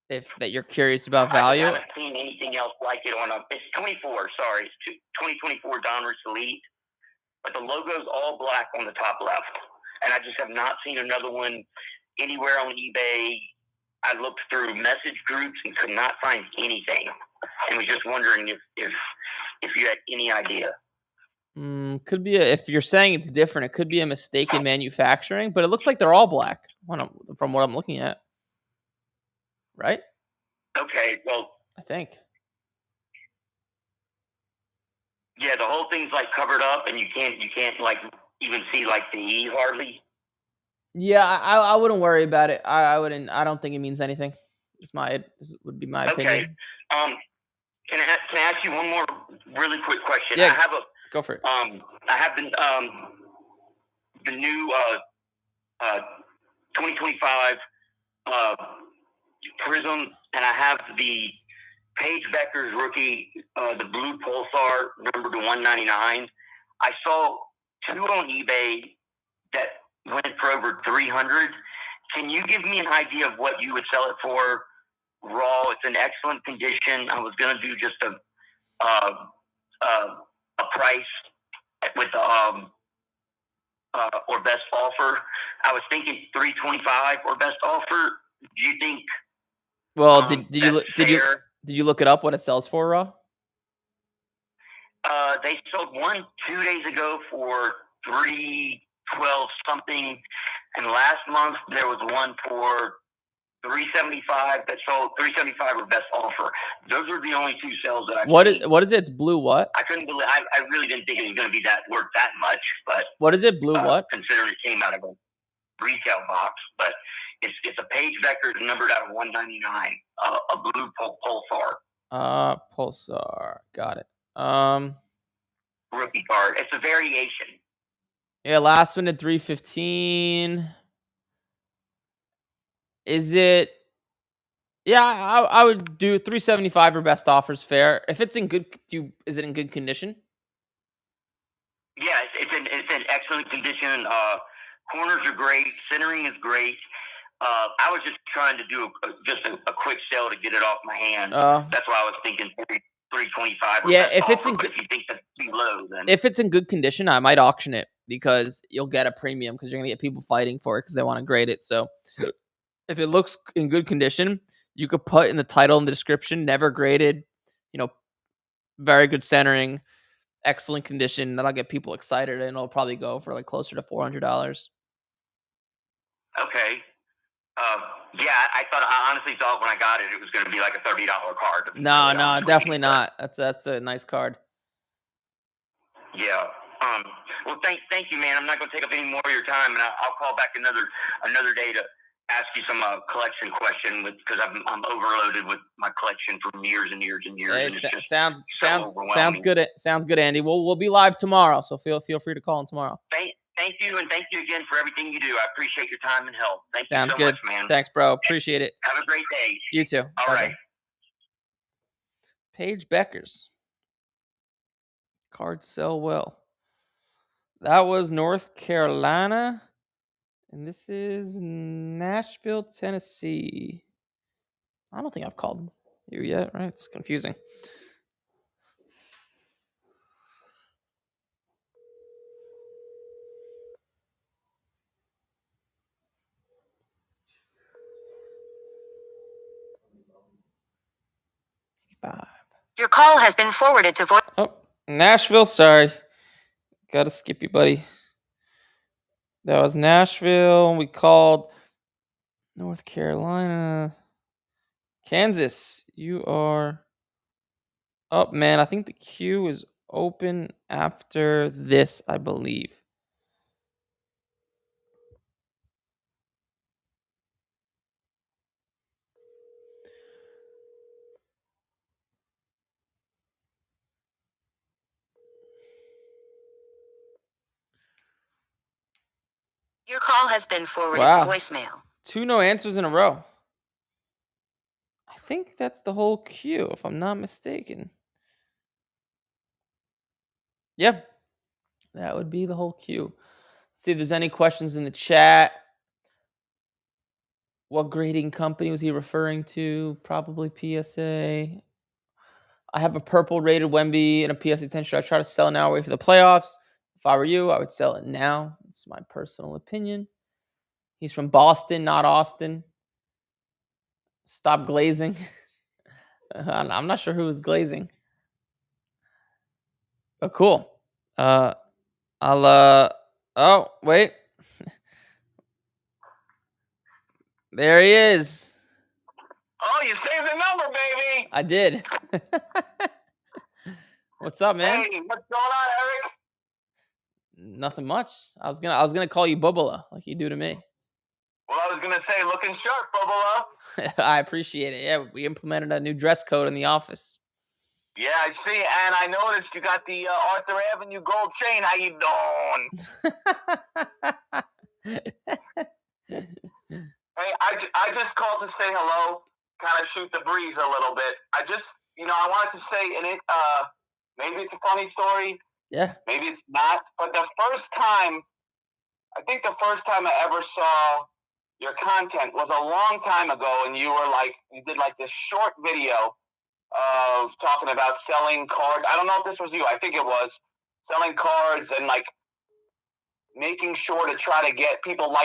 If that you're curious about value. I haven't seen anything else like it on it's 24. Sorry, it's 2024 Donruss Elite, but the logo's all black on the top left, and I just have not seen another one anywhere on eBay. I looked through message groups and could not find anything, and was just wondering if you had any idea. Could be if you're saying it's different, it could be a mistake in manufacturing, but it looks like they're all black from what I'm looking at. Right? Okay, well, I think. Yeah, the whole thing's like covered up, and you can't like even see like the E hardly. Yeah, I wouldn't worry about it. I wouldn't. I don't think it means anything. This would be my opinion. Can I ask you one more really quick question? Yeah, go for it. I have the new 2025 Prism, and I have the Paige Becker's rookie, the blue Pulsar, numbered to 199. I saw two on eBay that went for over 300. Can you give me an idea of what you would sell it for raw? It's in excellent condition. I was going to do just a price with the or best offer. I was thinking 325 or best offer. Do you think? Well, did you look it up what it sells for, raw? They sold one 2 days ago for $312 something, and last month there was one for $375 that sold. $375 were best offer. Those were the only two sales that I. What is it? It's blue what? I couldn't believe. I really didn't think it was going to be worth that much. But what is it? Blue what? Considering it came out of a retail box, but it's a page vector numbered out of 199. A blue pulsar. Pulsar. Got it. Rookie card. It's a variation. Yeah, last one at 315. Is it? Yeah, I would do 375 or best offers fair. If it's in good, is it in good condition? Yeah, it's in excellent condition. Corners are great. Centering is great. I was just trying to do a quick sale to get it off my hand. That's why I was thinking 325. Yeah, if it's in if you think that's too low, then if it's in good condition, I might auction it because you'll get a premium because you're gonna get people fighting for it because they want to grade it. So if it looks in good condition, you could put in the title and the description, never graded, very good centering, excellent condition. That'll get people excited and it'll probably go for like closer to $400. Okay. Yeah, I honestly thought when I got it, it was going to be like a $30 card. No, definitely not. That's a nice card. Yeah. Well, thank you, man. I'm not going to take up any more of your time, and I'll call back another day to ask you some collection question because I'm overloaded with my collection from years and years and years. It sounds good. Sounds good, Andy. We'll be live tomorrow, so feel free to call in tomorrow. Thank you, and thank you again for everything you do. I appreciate your time and help. Thank you so good. much, man. Thanks, bro. Appreciate it. Have a great day. You too. All right. Paige Beckers. Cards sell well. That was North Carolina. And this is Nashville, Tennessee. I don't think I've called you yet, right? It's confusing. Your call has been forwarded to voice. Oh, Nashville, sorry. Gotta skip you, buddy. That was Nashville. We called North Carolina. Kansas, you are up, man. I think the queue is open after this, I believe. Your call has been forwarded to voicemail. 2 no answers in a row. I think that's the whole queue, if I'm not mistaken. Yeah, that would be the whole queue. Let's see if there's any questions in the chat. What grading company was he referring to? Probably PSA. I have a purple rated Wemby and a PSA 10 shirt. I try to sell now, wait for the playoffs. If I were you, I would sell it now. It's my personal opinion. He's from Boston, not Austin. Stop glazing. I'm not sure who was glazing. But cool. Oh, wait. There he is. Oh, you saved the number, baby. I did. What's up, man? Hey, what's going on, Eric? Nothing much. I was gonna call you Bubala like you do to me. Well, I was gonna say looking sharp, Bubala. I appreciate it. Yeah, we implemented a new dress code in the office. Yeah, I see, and I noticed you got the Arthur Avenue gold chain. How you doing? Hey, I just called to say hello, kind of shoot the breeze a little bit. I wanted to say, and maybe it's a funny story. Yeah. Maybe it's not, but the first time I ever saw your content was a long time ago, and you did this short video of talking about selling cards. I don't know if this was you. I think it was selling cards and making sure to try to get people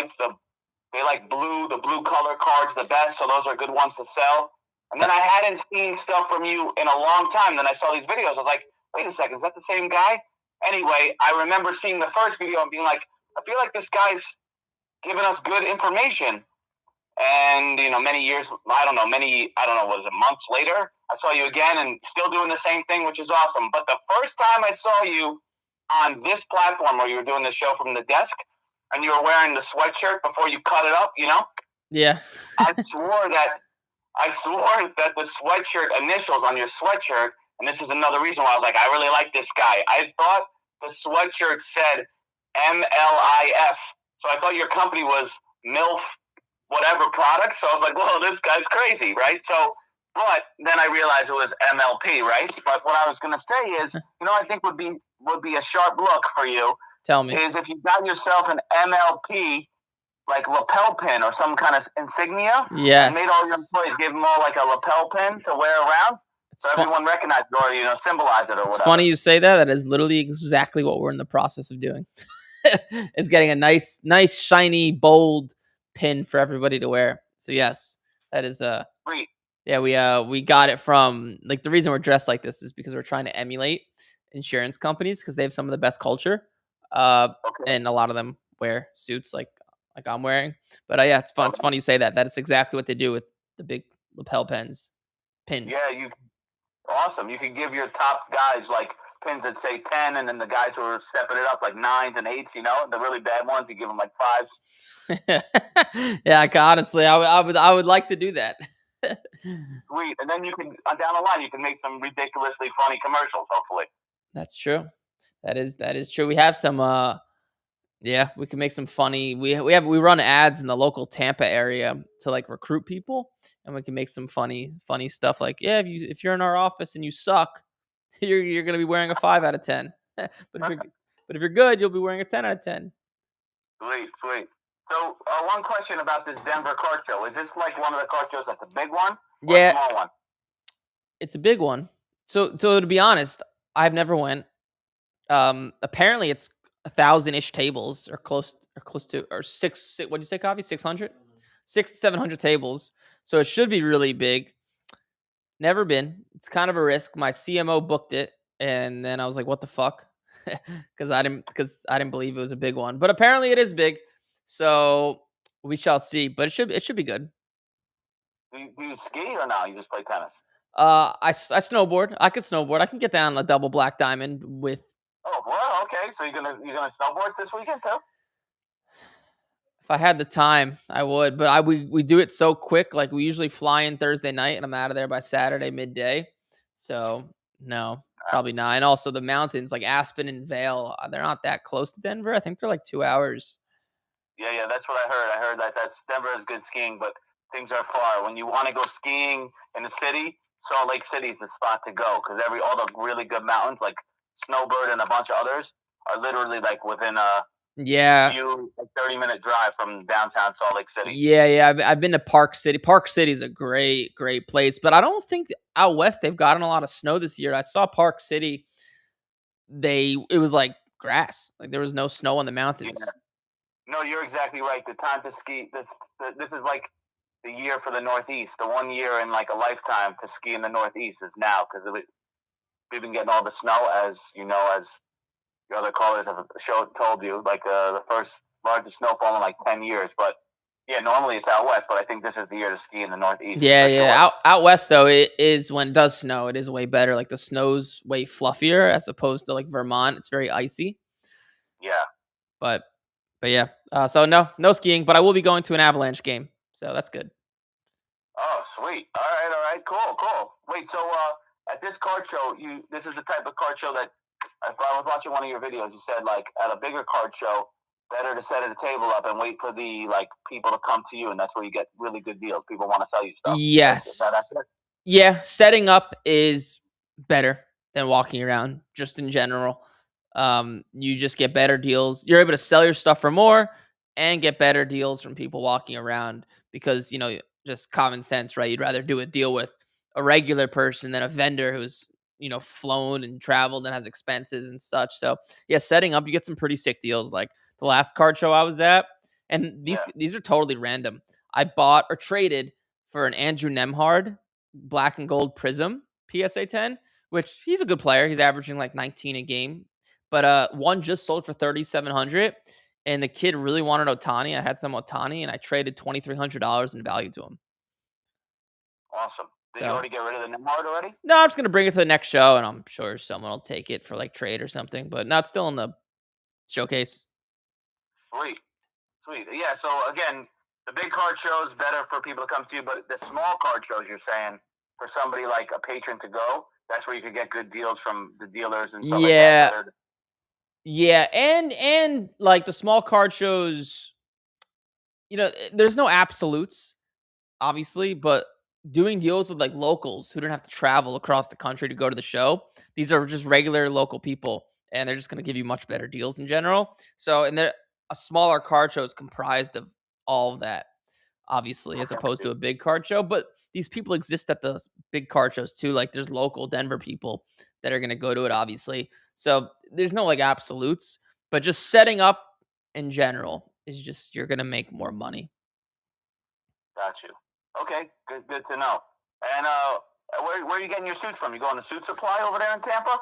they like the blue color cards the best, so those are good ones to sell. And then I hadn't seen stuff from you in a long time. Then I saw these videos. I was like, wait a second, is that the same guy? Anyway, I remember seeing the first video and being like, I feel like this guy's giving us good information. And, many years, was it months later, I saw you again and still doing the same thing, which is awesome. But the first time I saw you on this platform where you were doing the show from the desk and you were wearing the sweatshirt before you cut it up, Yeah. I swore that the sweatshirt initials on your sweatshirt, and this is another reason why I was like, I really like this guy. I thought the sweatshirt said MLIF. So I thought your company was MILF whatever product. So I was like, whoa, this guy's crazy, right? So, but then I realized it was MLP, right? But what I was going to say is, I think would be a sharp look for you. Tell me. Is if you got yourself an MLP like lapel pin or some kind of insignia. Yes. And made all your employees give them all like a lapel pin to wear around. So everyone recognized it or, symbolize it or whatever. It's funny you say that. That is literally exactly what we're in the process of doing. Is getting a nice, shiny, bold pin for everybody to wear. So yes, that is Sweet. Yeah, we got it from, like, the reason we're dressed like this is because we're trying to emulate insurance companies because they have some of the best culture. And a lot of them wear suits like I'm wearing. But yeah, it's fun. It's funny you say that. That is exactly what they do with the big lapel pins. Yeah, awesome. You can give your top guys like pins that say 10, and then the guys who are stepping it up like 9s and 8s, the really bad ones, you give them like 5s. Yeah, honestly, I would like to do that. Sweet. And then you can, down the line, you can make some ridiculously funny commercials, hopefully. That's true. That is true. We have some we can make some funny. We run ads in the local Tampa area to like recruit people, and we can make some funny stuff like, if you're in our office and you suck, you're going to be wearing a 5 out of 10. but if you're good, you'll be wearing a 10 out of 10. Sweet. So one question about this Denver card show. Is this like one of the card shows that's a big one or a small one? It's a big one. So to be honest, I've never went. Apparently it's 1,000-ish tables or close to, or six. What'd you say, Coffee? 600? 600 to 700 tables. So it should be really big. Never been. It's kind of a risk. My CMO booked it, and then I was like, "What the fuck?" Because I didn't believe it was a big one. But apparently it is big. So we shall see. But it should be good. Do you ski or no? You just play tennis? I snowboard. I could snowboard. I can get down a double black diamond with. Oh well, okay. So you're gonna snowboard this weekend too? If I had the time, I would. But we do it so quick. Like, we usually fly in Thursday night, and I'm out of there by Saturday midday. So no, probably not. And also the mountains, like Aspen and Vail, they're not that close to Denver. I think they're like 2 hours. Yeah, that's what I heard. I heard that's Denver is good skiing, but things are far. When you want to go skiing in the city, Salt Lake City is the spot to go because all the really good mountains like Snowbird and a bunch of others are literally like within a 30-minute drive from downtown Salt Lake City. Yeah. I've been to Park City. Park City is a great place, but I don't think out west they've gotten a lot of snow this year. I saw Park City. It was like grass. Like, there was no snow on the mountains. Yeah. No, you're exactly right. The time to ski. This is like the year for the Northeast. The 1 year in like a lifetime to ski in the Northeast is now because we've been getting all the snow, as as your other callers have told you, like the first largest snowfall in like 10 years. But yeah, normally it's out west, but I think this is the year to ski in the Northeast. Yeah. Sure. Out west though, it is when it does snow, it is way better. Like, the snow's way fluffier as opposed to like Vermont. It's very icy. Yeah. But yeah. So no skiing, but I will be going to an Avalanche game, so that's good. Oh, sweet. All right. Cool. Wait, so at this card show, this is the type of card show that I was watching one of your videos. You said like at a bigger card show, better to set a table up and wait for the like people to come to you, and that's where you get really good deals. People want to sell you stuff. Yes. Is that accurate? Yeah, setting up is better than walking around, just in general. You just get better deals. You're able to sell your stuff for more and get better deals from people walking around because, just common sense, right? You'd rather do a deal with a regular person than a vendor who's, flown and traveled and has expenses and such. So yeah, setting up, you get some pretty sick deals. Like the last card show I was at, and these are totally random. I bought or traded for an Andrew Nemhard black and gold prism PSA 10, which he's a good player. He's averaging like 19 a game. But one just sold for 3,700, and the kid really wanted Ohtani. I had some Ohtani, and I traded $2,300 in value to him. Awesome. Did you already get rid of the Nemhard already? No, I'm just gonna bring it to the next show, and I'm sure someone will take it for like trade or something. But not still in the showcase. Sweet. Yeah. So again, the big card show is better for people to come to, but the small card shows, you're saying, for somebody like a patron to go, that's where you could get good deals from the dealers and stuff like that. Yeah, and like the small card shows, there's no absolutes, obviously, but doing deals with like locals who don't have to travel across the country to go to the show. These are just regular local people, and they're just going to give you much better deals in general. So, and a smaller card show is comprised of all of that, obviously, as opposed to a big card show. But these people exist at the big card shows too. Like there's local Denver people that are going to go to it, obviously. So there's no like absolutes, but just setting up in general is just, you're going to make more money. Got you. Okay, good to know. And where are you getting your suits from? You going to Suit Supply over there in Tampa?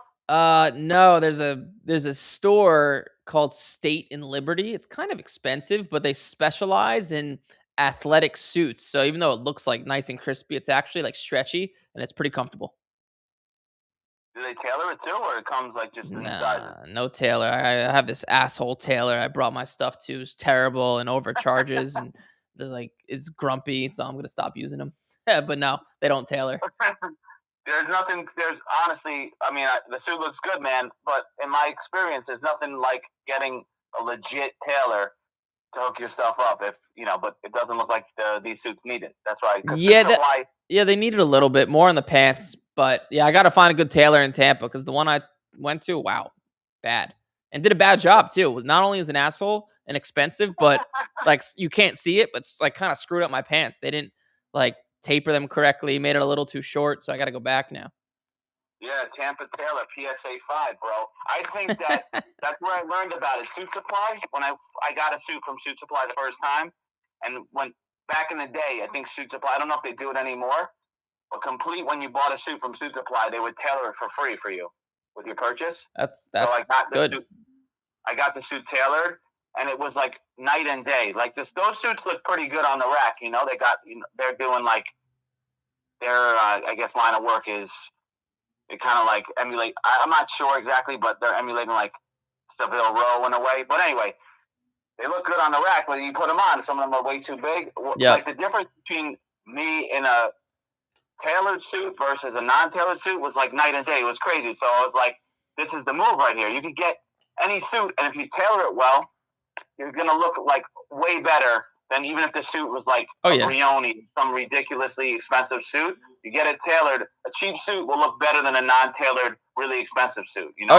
No, there's a store called State and Liberty. It's kind of expensive, but they specialize in athletic suits. So even though it looks like nice and crispy, it's actually like stretchy and it's pretty comfortable. Do they tailor it too, or it comes like just inside? No tailor. I have this asshole tailor I brought my stuff to. Is terrible and overcharges and is grumpy, so I'm gonna stop using them. But no, they don't tailor. There's honestly, I mean, the suit looks good, man, but in my experience, there's nothing like getting a legit tailor to hook your stuff up, but it doesn't look like these suits need it. That's why. Yeah, they needed a little bit more on the pants, but yeah, I got to find a good tailor in Tampa because the one I went to, wow, bad. And did a bad job too. Not only is an asshole and expensive, but like you can't see it, but like kind of screwed up my pants. They didn't like taper them correctly, made it a little too short, so I got to go back now. Yeah, Tampa Taylor, PSA 5, bro. I think that's where I learned about it. Suit Supply, when I got a suit from Suit Supply the first time, and when back in the day, I think Suit Supply, I don't know if they do it anymore, but when you bought a suit from Suit Supply, they would tailor it for free for you with your purchase. That's good. I got the suit tailored, and it was like night and day. Like those suits look pretty good on the rack. They're doing like their I guess line of work is they kind of like emulate. I'm not sure exactly, but they're emulating like Savile Row in a way. But anyway, they look good on the rack, but you put them on, some of them are way too big. Yep. Like the difference between me in a tailored suit versus a non-tailored suit was like night and day. It was crazy. So I was like, this is the move right here. You can get any suit, and if you tailor it well, you're going to look like way better than even if the suit was like Brioni, some ridiculously expensive suit. You get it tailored. A cheap suit will look better than a non-tailored, really expensive suit. Oh,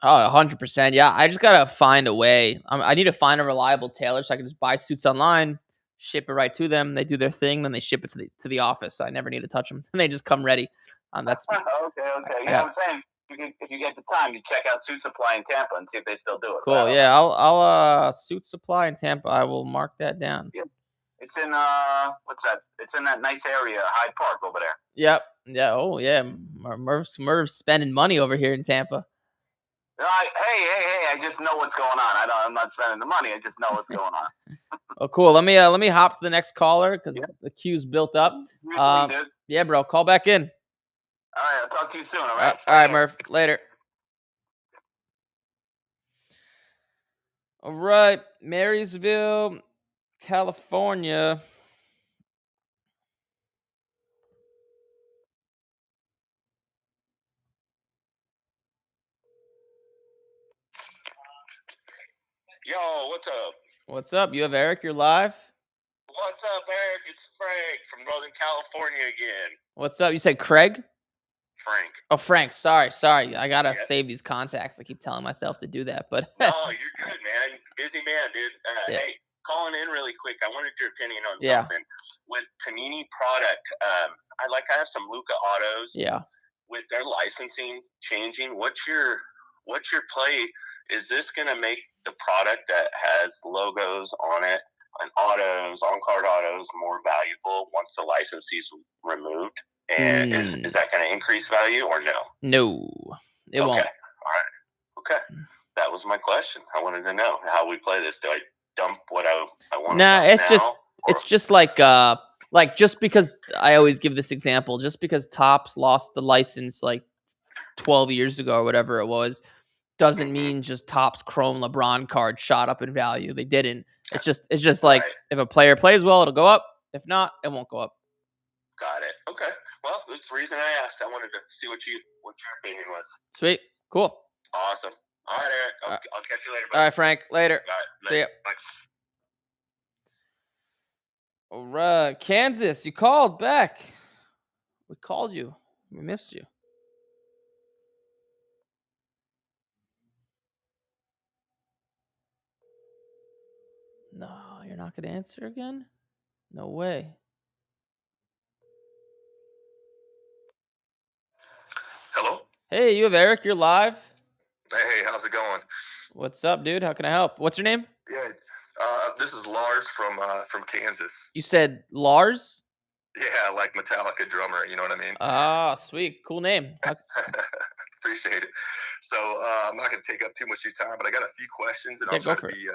100%. Yeah, I just got to find a way. I need to find a reliable tailor so I can just buy suits online, ship it right to them. They do their thing, then they ship it to the office. So I never need to touch them. And they just come ready. That's okay. You know what I'm saying? If you get the time, you check out Suit Supply in Tampa and see if they still do it. Cool. Yeah, I'll Suit Supply in Tampa. I will mark that down. Yeah. It's in what's that? It's in that nice area, Hyde Park over there. Yep. Yeah. Oh yeah. Merv's spending money over here in Tampa. Hey! I just know what's going on. I'm not spending the money. I just know what's going on. Oh, cool. Let me hop to the next caller because the queue's built up. Yeah, bro. Call back in. All right, I'll talk to you soon, all right? All right, Murph. Later. All right, Marysville, California. Yo, what's up? What's up? You have Eric? You're live? What's up, Eric? It's Frank from Northern California again. What's up? You said Craig? Frank. Oh, Frank. Sorry. I gotta save these contacts. I keep telling myself to do that, but no, you're good, man. Busy man, dude. Hey, calling in really quick. I wanted your opinion on something with Panini product. I have some Luca autos. Yeah. With their licensing changing, what's your play? Is this gonna make the product that has logos on it and autos, on-card autos, more valuable once the licensee's removed? And is that going to increase value or no? No, it won't. All right. Okay. That was my question. I wanted to know how we play this. Do I dump what I want Nah, to dump it's now? just like just because I always give this example, just because Topps lost the license like 12 years ago or whatever it was, doesn't mean just Topps Chrome LeBron card shot up in value. They didn't. It's just like if a player plays well, it'll go up. If not, it won't go up. Got it. Okay. Well, that's the reason I asked. I wanted to see what your opinion was. Sweet. Cool. Awesome. All right, Eric. I'll catch you later. Buddy. All right, Frank. Later. All right. See ya. Bye. All right, Kansas, you called back. We called you. We missed you. No, you're not going to answer again? No way. Hello? Hey, you have Eric. You're live. Hey, how's it going? What's up, dude? How can I help? What's your name? Yeah, this is Lars from Kansas. You said Lars? Yeah, like Metallica drummer, you know what I mean? Ah, sweet. Cool name. Appreciate it. So I'm not going to take up too much of your time, but I got a few questions, and I'll try to be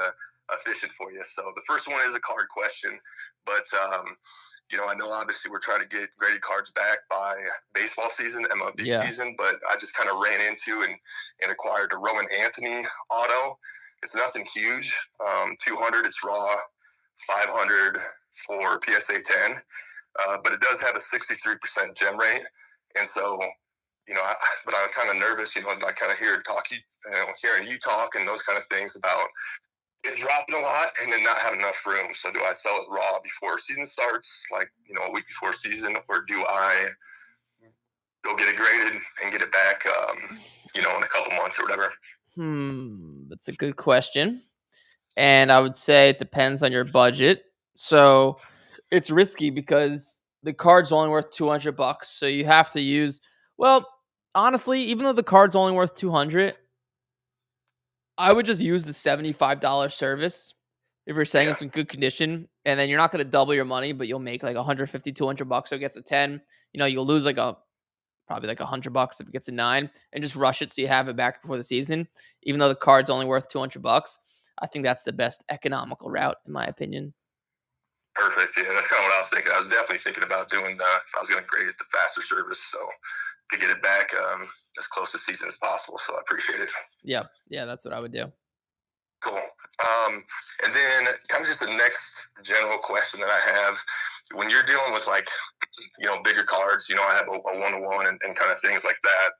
efficient for you. So the first one is a card question, but I know obviously we're trying to get graded cards back by baseball season, MLB season, but I just kind of ran into and acquired a Roman Anthony auto. It's nothing huge, 200. It's raw, 500 for PSA 10, but it does have a 63% gem rate, and so. But I'm kind of nervous, I kind of hearing you talk and those kind of things about it dropping a lot and then not having enough room. So do I sell it raw before season starts, like, a week before season, or do I go get it graded and get it back, in a couple months or whatever? That's a good question. And I would say it depends on your budget. So it's risky because the card's only worth $200. So you have to use, honestly, even though the card's only worth $200, I would just use the $75 service if you're saying it's in good condition, and then you're not going to double your money, but you'll make like $150, $200. So it gets a 10. You'll lose probably like $100 if it gets a 9, and just rush it so you have it back before the season. Even though the card's only worth $200, I think that's the best economical route, in my opinion. Perfect. Yeah, that's kind of what I was thinking. I was definitely thinking about doing if I was going to grade it the faster service, so to get it back as close to season as possible. So I appreciate it. Yeah, that's what I would do. Cool. And then kind of just the next general question that I have, when you're dealing with bigger cards, I have a 1-to-1 and kind of things like that.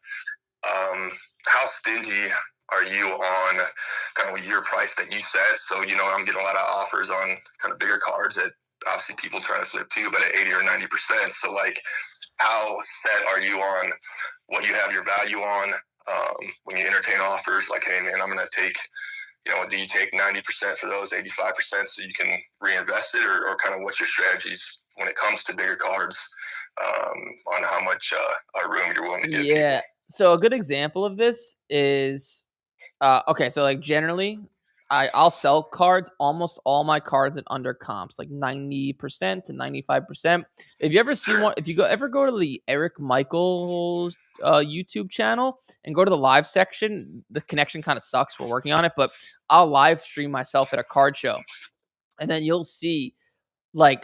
How stingy are you on kind of your price that you set? So, I'm getting a lot of offers on kind of bigger cards that obviously people trying to flip too, but at 80 or 90%. So how set are you on what you have your value on when you entertain offers? Like, hey man, I'm going to take, do you take 90% for those 85% so you can reinvest it, or kind of what's your strategies when it comes to bigger cards on how much room you're willing to give people? So a good example of this is, so generally I'll sell cards, almost all my cards at under comps, like 90% to 95%. If you ever see one, if you ever go to the Eric Michaels YouTube channel and go to the live section, the connection kind of sucks. We're working on it, but I'll live stream myself at a card show, and then you'll see a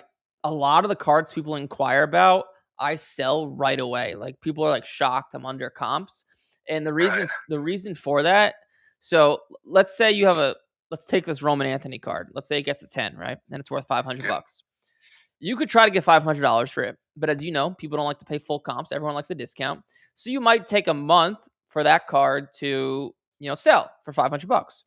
lot of the cards people inquire about, I sell right away. Like, people are shocked I'm under comps, and the reason for that. So let's say you have let's take this Roman Anthony card. Let's say it gets a 10, right? And it's worth $500. You could try to get $500 for it, but as you know, people don't like to pay full comps. Everyone likes a discount. So you might take a month for that card to, sell for $500.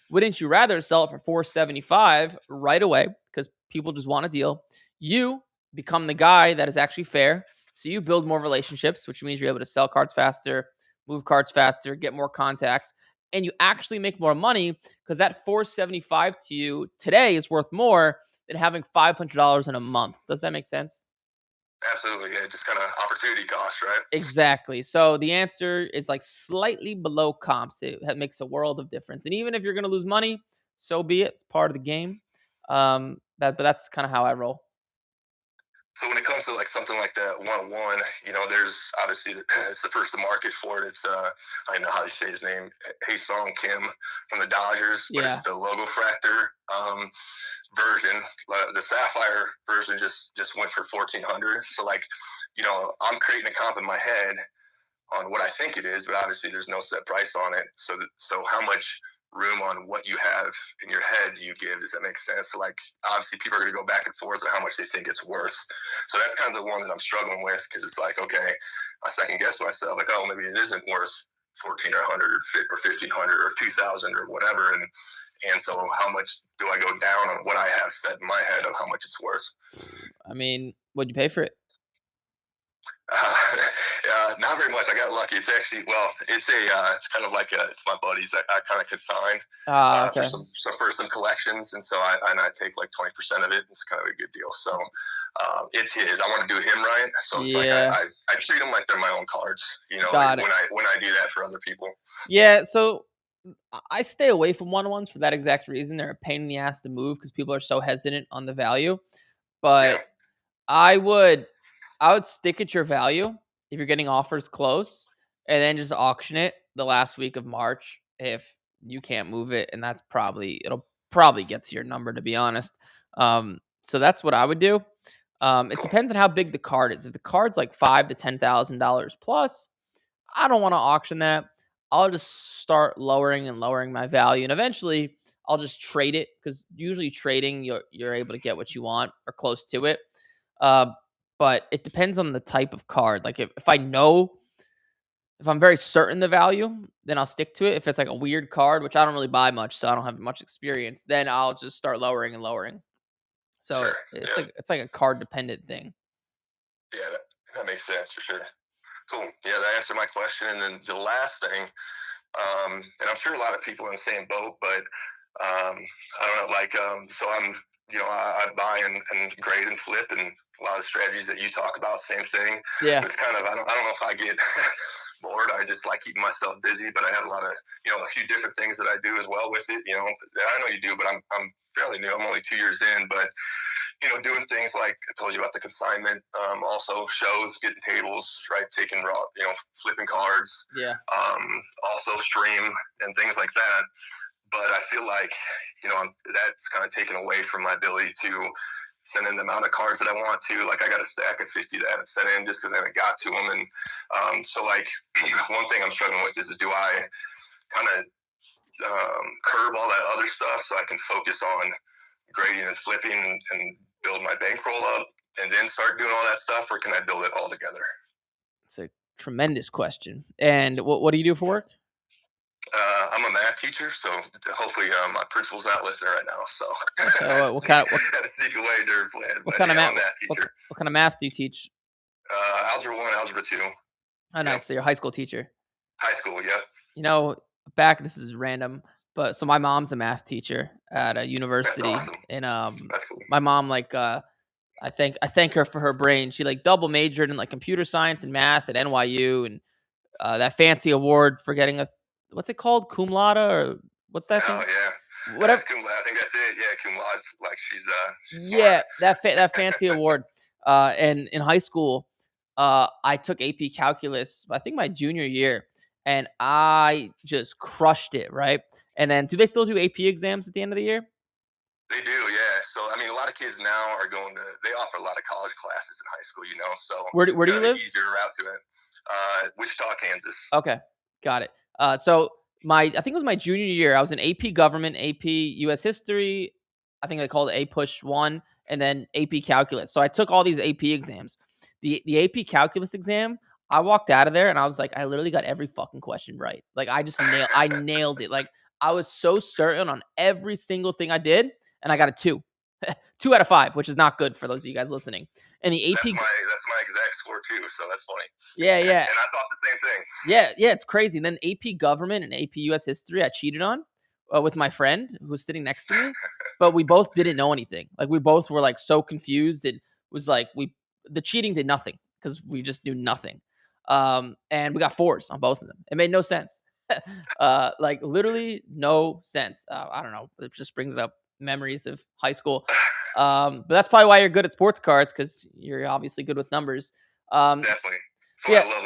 Wouldn't you rather sell it for $475 right away because people just want a deal? You become the guy that is actually fair. So you build more relationships, which means you're able to sell cards faster, move cards faster, get more contacts, and you actually make more money because that $475 to you today is worth more than having $500 in a month. Does that make sense? Absolutely. Yeah, just kind of opportunity cost, right? Exactly. So the answer is slightly below comps. It makes a world of difference. And even if you're going to lose money, so be it. It's part of the game. But that's kind of how I roll. So when it comes to like something like that 101, you know, there's obviously it's the first to market for it. It's I don't know how you say his name, Hae-Sung Kim from the Dodgers, but it's the logo fractor version. The Sapphire version just went for 1,400. So like, you know, I'm creating a comp in my head on what I think it is, but obviously there's no set price on it. So how much room on what you have in your head you give? Does that make sense? So like, obviously people are going to go back and forth on how much they think it's worth. So that's kind of the one that I'm struggling with, because it's like, okay, I second guess myself, like, oh, maybe it isn't worth 1,400 or 1,500 or 2,000 or whatever. And so how much do I go down on what I have set in my head of how much it's worth? I mean, what'd you pay for it? Not very much. I got lucky. It's actually, well, it's kind of like it's my buddies. I kind of consign Okay. for some collections, and so I take like 20% of it. It's kind of a good deal. So it's his. I want to do him right. So it's like I treat them like they're my own cards. You know, like when I do that for other people. Yeah. So I stay away from 1-on-1s for that exact reason. They're a pain in the ass to move because people are so hesitant on the value. But I would stick at your value if you're getting offers close, and then just auction it the last week of March if you can't move it, and it'll probably get to your number, to be honest. So that's what I would do. It depends on how big the card is. If the card's like $5,000 to $10,000 plus, I don't want to auction that. I'll just start lowering and lowering my value, and eventually I'll just trade it, because usually trading you're able to get what you want or close to it. But it depends on the type of card. Like if I'm very certain the value, then I'll stick to it. If it's like a weird card, which I don't really buy much, so I don't have much experience, then I'll just start lowering and lowering. So it's like a card dependent thing. Yeah, that makes sense for sure. Cool. Yeah, that answered my question. And then the last thing, and I'm sure a lot of people are in the same boat, but I don't know, like, so I'm, you know, I buy and grade and flip, and a lot of the strategies that you talk about, same thing. Yeah. But it's kind of, I don't know if I get bored. I just like keeping myself busy, but I have a lot of, you know, a few different things that I do as well with it. You know, I know you do, but I'm fairly new. I'm only 2 years in, but you know, doing things like I told you about the consignment, also shows, getting tables, right, taking raw, you know, flipping cards, also stream and things like that. But I feel like, you know, that's kind of taken away from my ability to send in the amount of cards that I want to. Like I got a stack of 50 that I haven't sent in just because I haven't got to them. And so like one thing I'm struggling with is do I kind of curb all that other stuff so I can focus on grading and flipping and build my bankroll up and then start doing all that stuff, or can I build it all together? It's a tremendous question. And what do you do for work? I'm a math teacher, so hopefully my principal's not listening right now. So what kind of had to sneak away during plan. What kind of math? What kind of math do you teach? Algebra 1, Algebra 2. Oh, nice. So you're a high school teacher. High school, yeah. You know, this is random, but so my mom's a math teacher at a university. That's awesome. And That's cool. my mom, like, I thank her for her brain. She like double majored in like computer science and math at NYU, and that fancy award for getting what's it called? Cum laude, or what's that thing? Oh yeah. Whatever. Cum laude. I think that's it. Yeah, cum laude. Like she's yeah, that fancy award. And in high school, I took AP Calculus, I think my junior year, and I just crushed it, right? And then, do they still do AP exams at the end of the year? They do, yeah. So, I mean, a lot of kids now are they offer a lot of college classes in high school, you know. So, where do you live? Easier route to it. Wichita, Kansas. Okay, got it. So I think it was my junior year. I was in AP Government, AP US History. I think they called it APUSH 1, and then AP Calculus. So I took all these AP exams. The AP Calculus exam, I walked out of there and I was like, I literally got every fucking question right. Like I nailed it. Like I was so certain on every single thing I did, and I got a 2. 2 out of 5, which is not good for those of you guys listening. And the AP, that's my exact score too, so that's funny. Yeah. And I thought the same thing. Yeah, it's crazy. And then AP Government and AP US History, I cheated on with my friend who was sitting next to me, but we both didn't know anything. Like we both were like so confused. It was like the cheating did nothing because we just knew nothing. And we got 4s on both of them. It made no sense. Like literally no sense. I don't know. It just brings up memories of high school. But that's probably why you're good at sports cards, because you're obviously good with numbers. Definitely. So yeah. I love